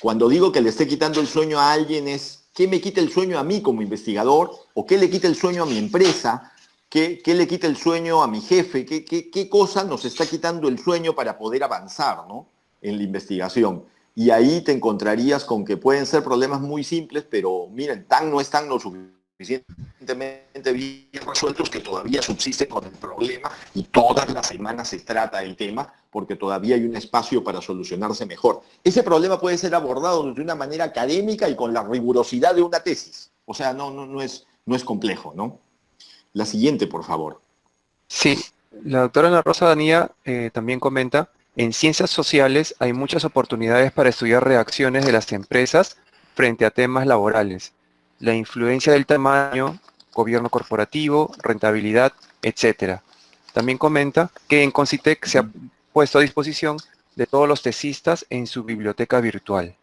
Cuando digo que le esté quitando el sueño a alguien es ¿qué me quita el sueño a mí como investigador? ¿O qué le quita el sueño a mi empresa? ¿Qué le quita el sueño a mi jefe? ¿Qué cosa nos está quitando el sueño para poder avanzar, ¿no?, en la investigación? Y ahí te encontrarías con que pueden ser problemas muy simples, pero miren, no están lo suficientemente bien resueltos que todavía subsisten con el problema y todas las semanas se trata el tema porque todavía hay un espacio para solucionarse mejor. Ese problema puede ser abordado de una manera académica y con la rigurosidad de una tesis. O sea, no es complejo, ¿no? La siguiente, por favor. Sí, la doctora Ana Rosa Danía también comenta, en ciencias sociales hay muchas oportunidades para estudiar reacciones de las empresas frente a temas laborales, la influencia del tamaño, gobierno corporativo, rentabilidad, etcétera. También comenta que en Concitec se ha puesto a disposición de todos los tesistas en su biblioteca virtual.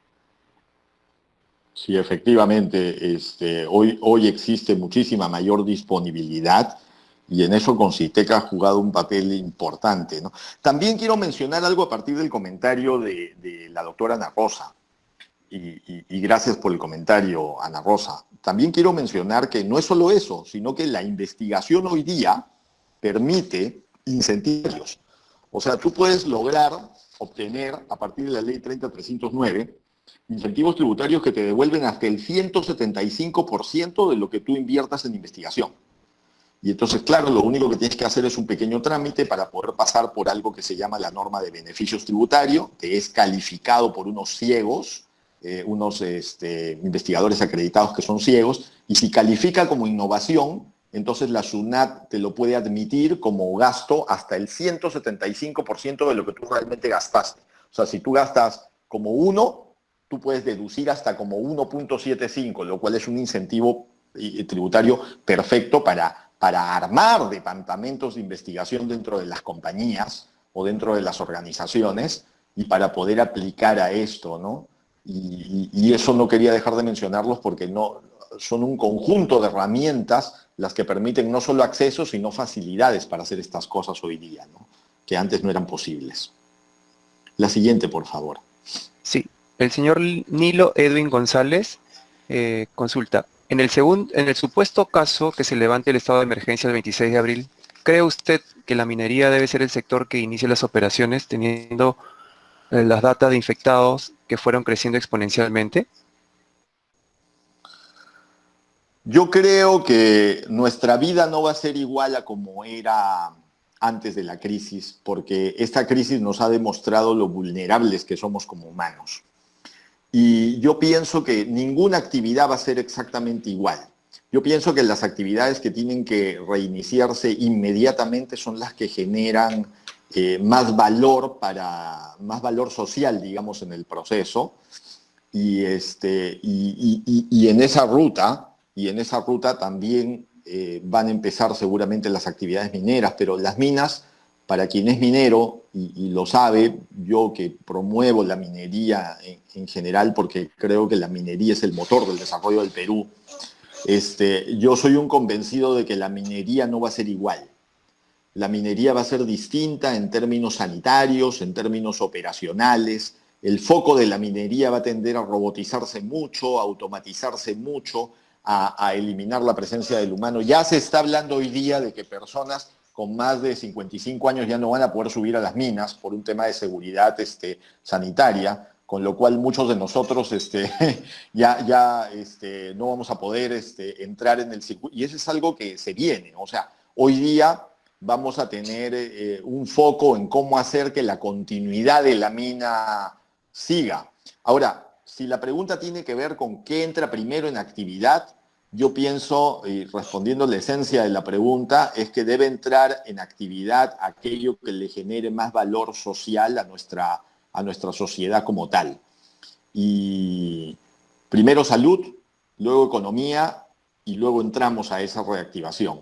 Sí, efectivamente, hoy existe muchísima mayor disponibilidad y en eso Concitec ha jugado un papel importante, ¿no? También quiero mencionar algo a partir del comentario de la doctora Ana Rosa, y gracias por el comentario, Ana Rosa. También quiero mencionar que no es solo eso, sino que la investigación hoy día permite incentivos. O sea, tú puedes lograr obtener, a partir de la ley 30.309, incentivos tributarios que te devuelven hasta el 175% de lo que tú inviertas en investigación. Y entonces, claro, lo único que tienes que hacer es un pequeño trámite para poder pasar por algo que se llama la norma de beneficios tributarios, que es calificado por unos ciegos, unos investigadores acreditados que son ciegos, y si califica como innovación, entonces la SUNAT te lo puede admitir como gasto hasta el 175% de lo que tú realmente gastaste. O sea, si tú gastas como 1, tú puedes deducir hasta como 1.75, lo cual es un incentivo tributario perfecto para armar departamentos de investigación dentro de las compañías o dentro de las organizaciones y para poder aplicar a esto, ¿no? Y eso no quería dejar de mencionarlos porque son un conjunto de herramientas las que permiten no solo acceso, sino facilidades para hacer estas cosas hoy día, ¿no?, que antes no eran posibles. La siguiente, por favor. Sí, el señor Nilo Edwin González consulta, en el supuesto caso que se levante el estado de emergencia el 26 de abril, ¿cree usted que la minería debe ser el sector que inicie las operaciones teniendo las datas de infectados que fueron creciendo exponencialmente? Yo creo que nuestra vida no va a ser igual a como era antes de la crisis, porque esta crisis nos ha demostrado lo vulnerables que somos como humanos. Y yo pienso que ninguna actividad va a ser exactamente igual. Yo pienso que las actividades que tienen que reiniciarse inmediatamente son las que generan más valor social, digamos, en el proceso. Y en esa ruta también van a empezar seguramente las actividades mineras, pero las minas, para quien es minero y lo sabe, yo que promuevo la minería en general porque creo que la minería es el motor del desarrollo del Perú, yo soy un convencido de que la minería no va a ser igual. La minería va a ser distinta en términos sanitarios, en términos operacionales. El foco de la minería va a tender a robotizarse mucho, a automatizarse mucho, a eliminar la presencia del humano. Ya se está hablando hoy día de que personas con más de 55 años ya no van a poder subir a las minas por un tema de seguridad sanitaria, con lo cual muchos de nosotros ya no vamos a poder entrar en el circuito. Y eso es algo que se viene. O sea, hoy día vamos a tener un foco en cómo hacer que la continuidad de la mina siga. Ahora, si la pregunta tiene que ver con qué entra primero en actividad, yo pienso, y respondiendo la esencia de la pregunta, es que debe entrar en actividad aquello que le genere más valor social a nuestra sociedad como tal. Y primero salud, luego economía y luego entramos a esa reactivación.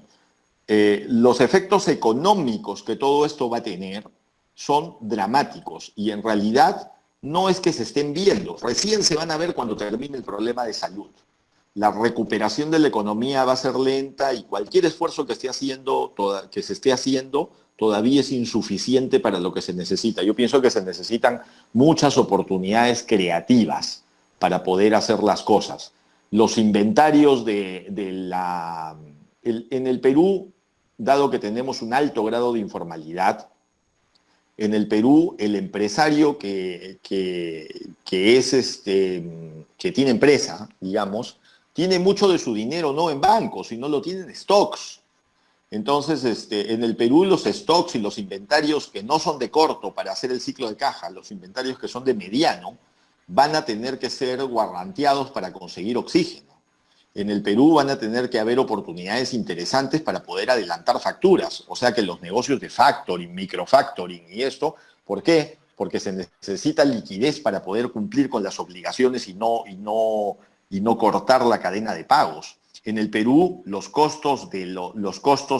Los efectos económicos que todo esto va a tener son dramáticos y en realidad no es que se estén viendo, recién se van a ver cuando termine el problema de salud. La recuperación de la economía va a ser lenta y cualquier esfuerzo que se esté haciendo todavía es insuficiente para lo que se necesita. Yo pienso que se necesitan muchas oportunidades creativas para poder hacer las cosas. los inventarios en el Perú, dado que tenemos un alto grado de informalidad, en el Perú el empresario que tiene empresa, digamos, tiene mucho de su dinero no en bancos, sino lo tiene en stocks. Entonces, en el Perú los stocks y los inventarios que no son de corto para hacer el ciclo de caja, los inventarios que son de mediano, van a tener que ser guardanteados para conseguir oxígeno. En el Perú van a tener que haber oportunidades interesantes para poder adelantar facturas. O sea que los negocios de factoring, microfactoring y esto, ¿por qué? Porque se necesita liquidez para poder cumplir con las obligaciones y no cortar la cadena de pagos. En el Perú, los costos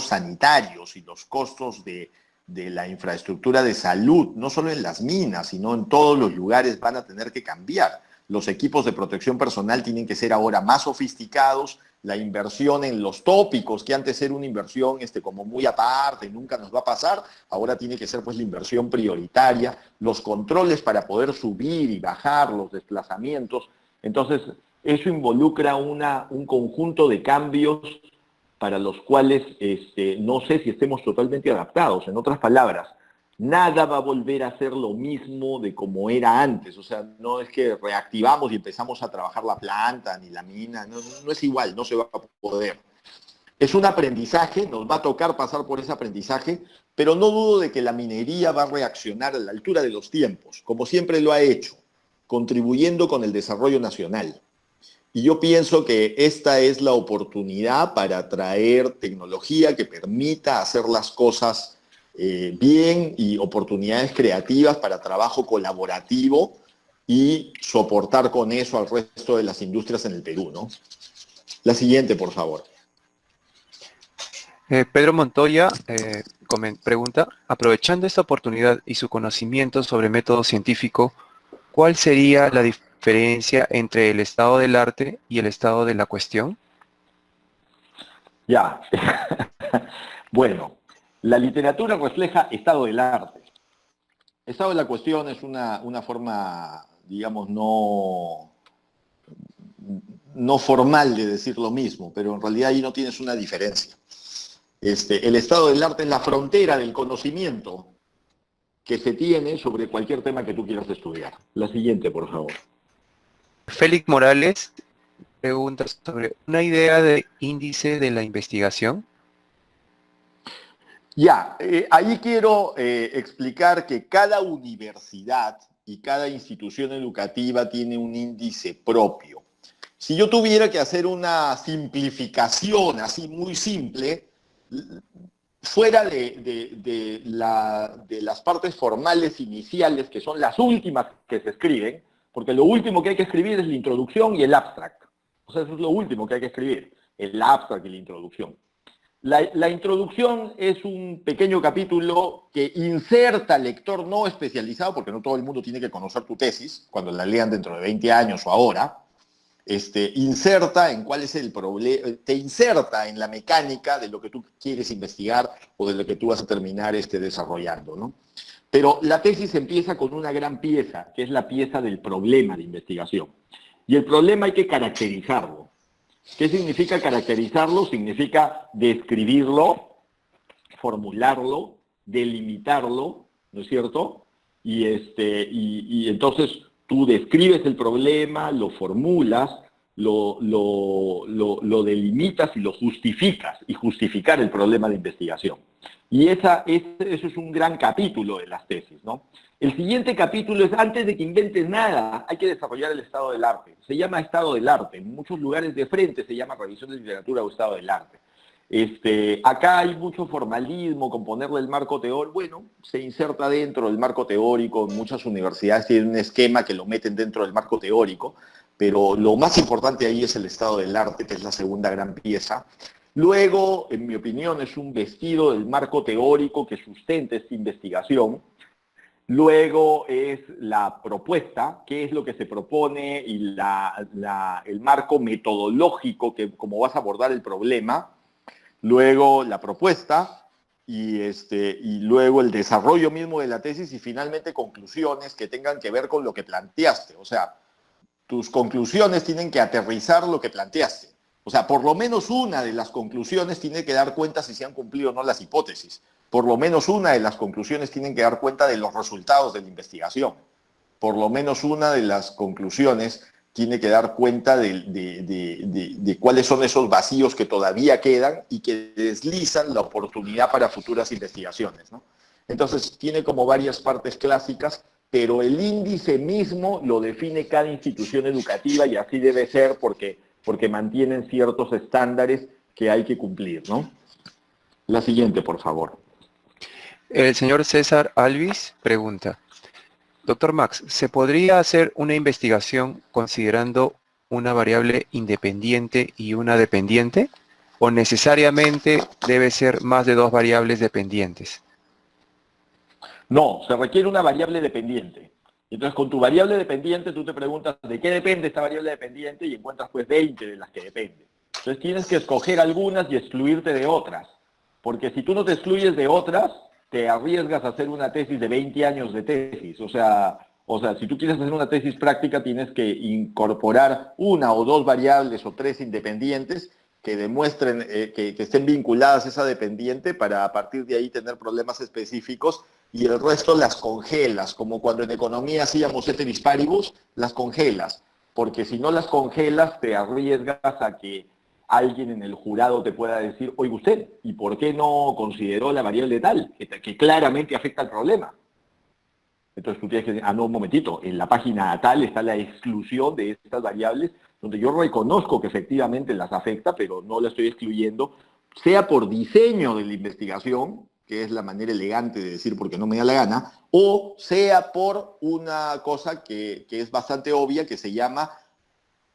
sanitarios y los costos de la infraestructura de salud, no solo en las minas, sino en todos los lugares, van a tener que cambiar. Los equipos de protección personal tienen que ser ahora más sofisticados, la inversión en los tópicos, que antes era una inversión como muy aparte, nunca nos va a pasar, ahora tiene que ser pues la inversión prioritaria, los controles para poder subir y bajar los desplazamientos. Entonces, eso involucra un conjunto de cambios para los cuales no sé si estemos totalmente adaptados. En otras palabras, nada va a volver a ser lo mismo de como era antes. O sea, no es que reactivamos y empezamos a trabajar la planta ni la mina. No es igual, no se va a poder. Es un aprendizaje, nos va a tocar pasar por ese aprendizaje, pero no dudo de que la minería va a reaccionar a la altura de los tiempos, como siempre lo ha hecho, contribuyendo con el desarrollo nacional. Y yo pienso que esta es la oportunidad para traer tecnología que permita hacer las cosas bien y oportunidades creativas para trabajo colaborativo y soportar con eso al resto de las industrias en el Perú, ¿no? La siguiente, por favor. Pedro Montoya pregunta, aprovechando esta oportunidad y su conocimiento sobre método científico, ¿cuál sería la diferencia entre el estado del arte y el estado de la cuestión? Ya. Bueno, la literatura refleja estado del arte. Estado de la cuestión es una forma, digamos, no formal de decir lo mismo, pero en realidad ahí no tienes una diferencia. El estado del arte es la frontera del conocimiento que se tiene sobre cualquier tema que tú quieras estudiar. La siguiente, por favor. Félix Morales pregunta sobre una idea de índice de la investigación. Ya, ahí quiero explicar que cada universidad y cada institución educativa tiene un índice propio. Si yo tuviera que hacer una simplificación así muy simple, fuera de las partes formales iniciales, que son las últimas que se escriben, porque lo último que hay que escribir es la introducción y el abstract. O sea, eso es lo último que hay que escribir, el abstract y la introducción. La introducción es un pequeño capítulo que inserta al lector no especializado, porque no todo el mundo tiene que conocer tu tesis, cuando la lean dentro de 20 años o ahora, inserta en cuál es el problema, te inserta en la mecánica de lo que tú quieres investigar o de lo que tú vas a terminar desarrollando, ¿no? Pero la tesis empieza con una gran pieza, que es la pieza del problema de investigación. Y el problema hay que caracterizarlo. ¿Qué significa caracterizarlo? Significa describirlo, formularlo, delimitarlo, ¿no es cierto? Y entonces tú describes el problema, lo formulas, lo delimitas y lo justificas, y justificar el problema de investigación. Y eso es un gran capítulo de las tesis, ¿no? El siguiente capítulo es, antes de que inventes nada, hay que desarrollar el estado del arte. Se llama estado del arte. En muchos lugares de frente se llama revisión de literatura o estado del arte. Acá hay mucho formalismo con ponerle el marco teórico. Bueno, se inserta dentro del marco teórico. Muchas universidades tienen un esquema que lo meten dentro del marco teórico, pero lo más importante ahí es el estado del arte, que es la segunda gran pieza. Luego, en mi opinión, es un vestido del marco teórico que sustenta esta investigación. Luego es la propuesta, qué es lo que se propone, y el marco metodológico, cómo vas a abordar el problema. Luego la propuesta, y luego el desarrollo mismo de la tesis, y finalmente conclusiones que tengan que ver con lo que planteaste. O sea, tus conclusiones tienen que aterrizar lo que planteaste. O sea, por lo menos una de las conclusiones tiene que dar cuenta si se han cumplido o no las hipótesis. Por lo menos una de las conclusiones tienen que dar cuenta de los resultados de la investigación. Por lo menos una de las conclusiones tiene que dar cuenta de cuáles son esos vacíos que todavía quedan y que deslizan la oportunidad para futuras investigaciones, ¿no? Entonces, tiene como varias partes clásicas, pero el índice mismo lo define cada institución educativa y así debe ser porque mantienen ciertos estándares que hay que cumplir, ¿no? La siguiente, por favor. El señor César Alvis pregunta, doctor Max, ¿se podría hacer una investigación considerando una variable independiente y una dependiente? ¿O necesariamente debe ser más de dos variables dependientes? No, se requiere una variable dependiente. Entonces, con tu variable dependiente, tú te preguntas de qué depende esta variable dependiente y encuentras pues 20 de las que dependen. Entonces, tienes que escoger algunas y excluirte de otras. Porque si tú no te excluyes de otras, te arriesgas a hacer una tesis de 20 años de tesis. O sea, si tú quieres hacer una tesis práctica, tienes que incorporar una o dos variables o tres independientes que demuestren que estén vinculadas a esa dependiente para a partir de ahí tener problemas específicos y el resto las congelas, como cuando en economía hacíamos ceteris paribus, las congelas, porque si no las congelas te arriesgas a que alguien en el jurado te pueda decir, oiga usted, ¿y por qué no consideró la variable tal, que claramente afecta al problema? Entonces tú tienes que decir, no, un momentito, en la página tal está la exclusión de estas variables, donde yo reconozco que efectivamente las afecta, pero no la estoy excluyendo, sea por diseño de la investigación, que es la manera elegante de decir porque no me da la gana, o sea por una cosa que es bastante obvia, que se llama,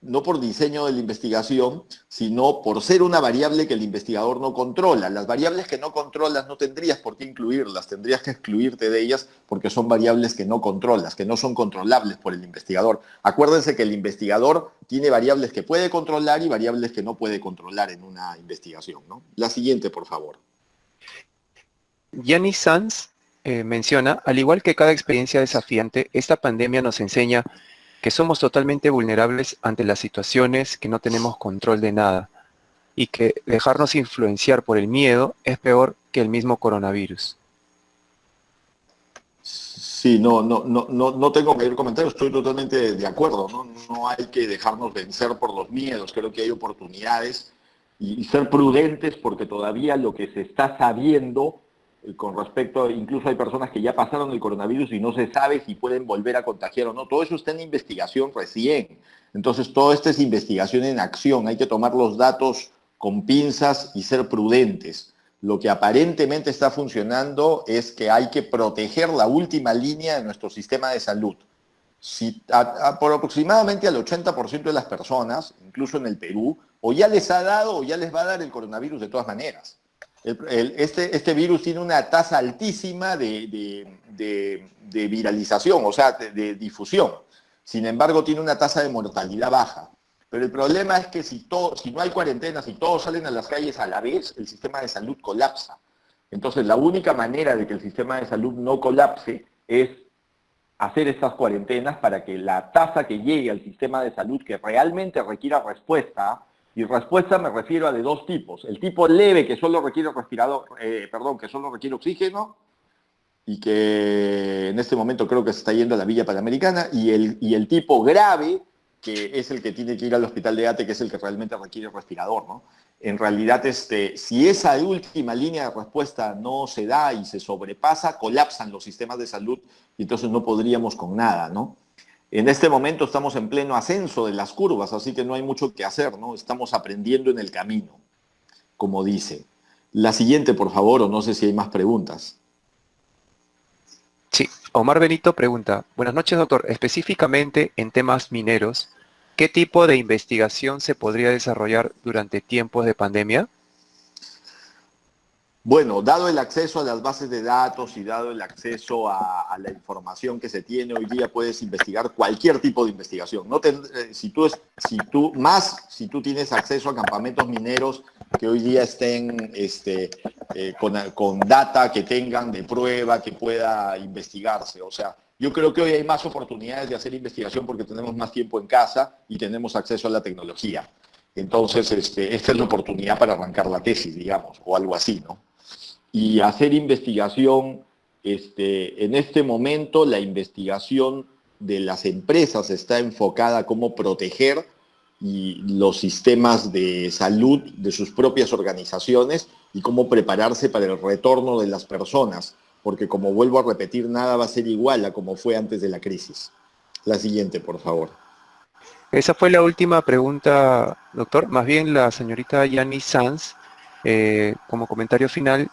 no por diseño de la investigación, sino por ser una variable que el investigador no controla. Las variables que no controlas no tendrías por qué incluirlas, tendrías que excluirte de ellas porque son variables que no controlas, que no son controlables por el investigador. Acuérdense que el investigador tiene variables que puede controlar y variables que no puede controlar en una investigación, ¿no? La siguiente, por favor. Gianni Sanz menciona, al igual que cada experiencia desafiante, esta pandemia nos enseña que somos totalmente vulnerables ante las situaciones, que no tenemos control de nada y que dejarnos influenciar por el miedo es peor que el mismo coronavirus. Sí, no tengo mayor comentario, estoy totalmente de acuerdo, ¿no? No hay que dejarnos vencer por los miedos, creo que hay oportunidades y ser prudentes porque todavía lo que se está sabiendo con respecto, incluso hay personas que ya pasaron el coronavirus y no se sabe si pueden volver a contagiar o no. Todo eso está en investigación recién. Entonces, todo esto es investigación en acción. Hay que tomar los datos con pinzas y ser prudentes. Lo que aparentemente está funcionando es que hay que proteger la última línea de nuestro sistema de salud. Si por aproximadamente al 80% de las personas, incluso en el Perú, o ya les ha dado o ya les va a dar el coronavirus de todas maneras. Este virus tiene una tasa altísima de viralización, o sea, de difusión. Sin embargo, tiene una tasa de mortalidad baja. Pero el problema es que si no hay cuarentena, si todos salen a las calles a la vez, el sistema de salud colapsa. Entonces, la única manera de que el sistema de salud no colapse es hacer estas cuarentenas para que la tasa que llegue al sistema de salud que realmente requiera respuesta. Y respuesta me refiero a de dos tipos. El tipo leve que solo requiere que solo requiere oxígeno y que en este momento creo que se está yendo a la Villa Panamericana, y el tipo grave que es el que tiene que ir al hospital de ATE, que es el que realmente requiere respirador, ¿no? En realidad, si esa última línea de respuesta no se da y se sobrepasa, colapsan los sistemas de salud y entonces no podríamos con nada, ¿no? En este momento estamos en pleno ascenso de las curvas, así que no hay mucho que hacer, ¿no? Estamos aprendiendo en el camino, como dice. La siguiente, por favor, o no sé si hay más preguntas. Sí, Omar Benito pregunta, buenas noches, doctor. Específicamente en temas mineros, ¿qué tipo de investigación se podría desarrollar durante tiempos de pandemia? Bueno, dado el acceso a las bases de datos y dado el acceso a la información que se tiene hoy día, puedes investigar cualquier tipo de investigación. Si tú tienes acceso a campamentos mineros que hoy día estén con data que tengan de prueba que pueda investigarse. O sea, Yo creo que hoy hay más oportunidades de hacer investigación porque tenemos más tiempo en casa y tenemos acceso a la tecnología. Entonces, esta es la oportunidad para arrancar la tesis, digamos, o algo así, ¿no? Y hacer investigación, en este momento la investigación de las empresas está enfocada a cómo proteger los sistemas de salud de sus propias organizaciones y cómo prepararse para el retorno de las personas, porque como vuelvo a repetir, nada va a ser igual a como fue antes de la crisis. La siguiente, por favor. Esa fue la última pregunta, doctor. Más bien la señorita Yani Sanz, como comentario final,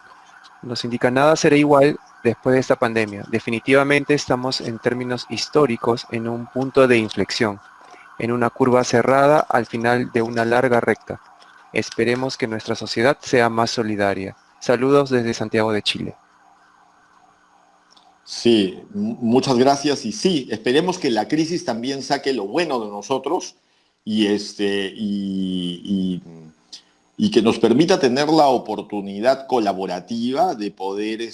nos indica: nada será igual después de esta pandemia. Definitivamente estamos en términos históricos en un punto de inflexión, en una curva cerrada al final de una larga recta. Esperemos que nuestra sociedad sea más solidaria. Saludos desde Santiago de Chile. Sí, muchas gracias. Y sí, esperemos que la crisis también saque lo bueno de nosotros y que nos permita tener la oportunidad colaborativa de poder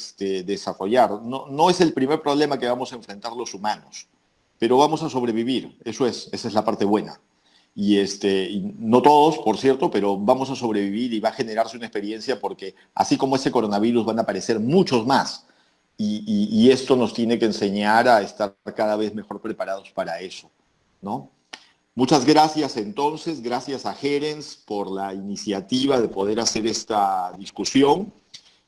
desarrollar. No es el primer problema que vamos a enfrentar los humanos, pero vamos a sobrevivir. Esa es la parte buena. Y no todos, por cierto, pero vamos a sobrevivir y va a generarse una experiencia porque así como ese coronavirus van a aparecer muchos más. Y esto nos tiene que enseñar a estar cada vez mejor preparados para eso, ¿no? Muchas gracias entonces, gracias a Gerens por la iniciativa de poder hacer esta discusión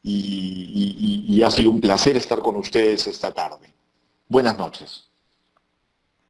y ha sido un placer estar con ustedes esta tarde. Buenas noches.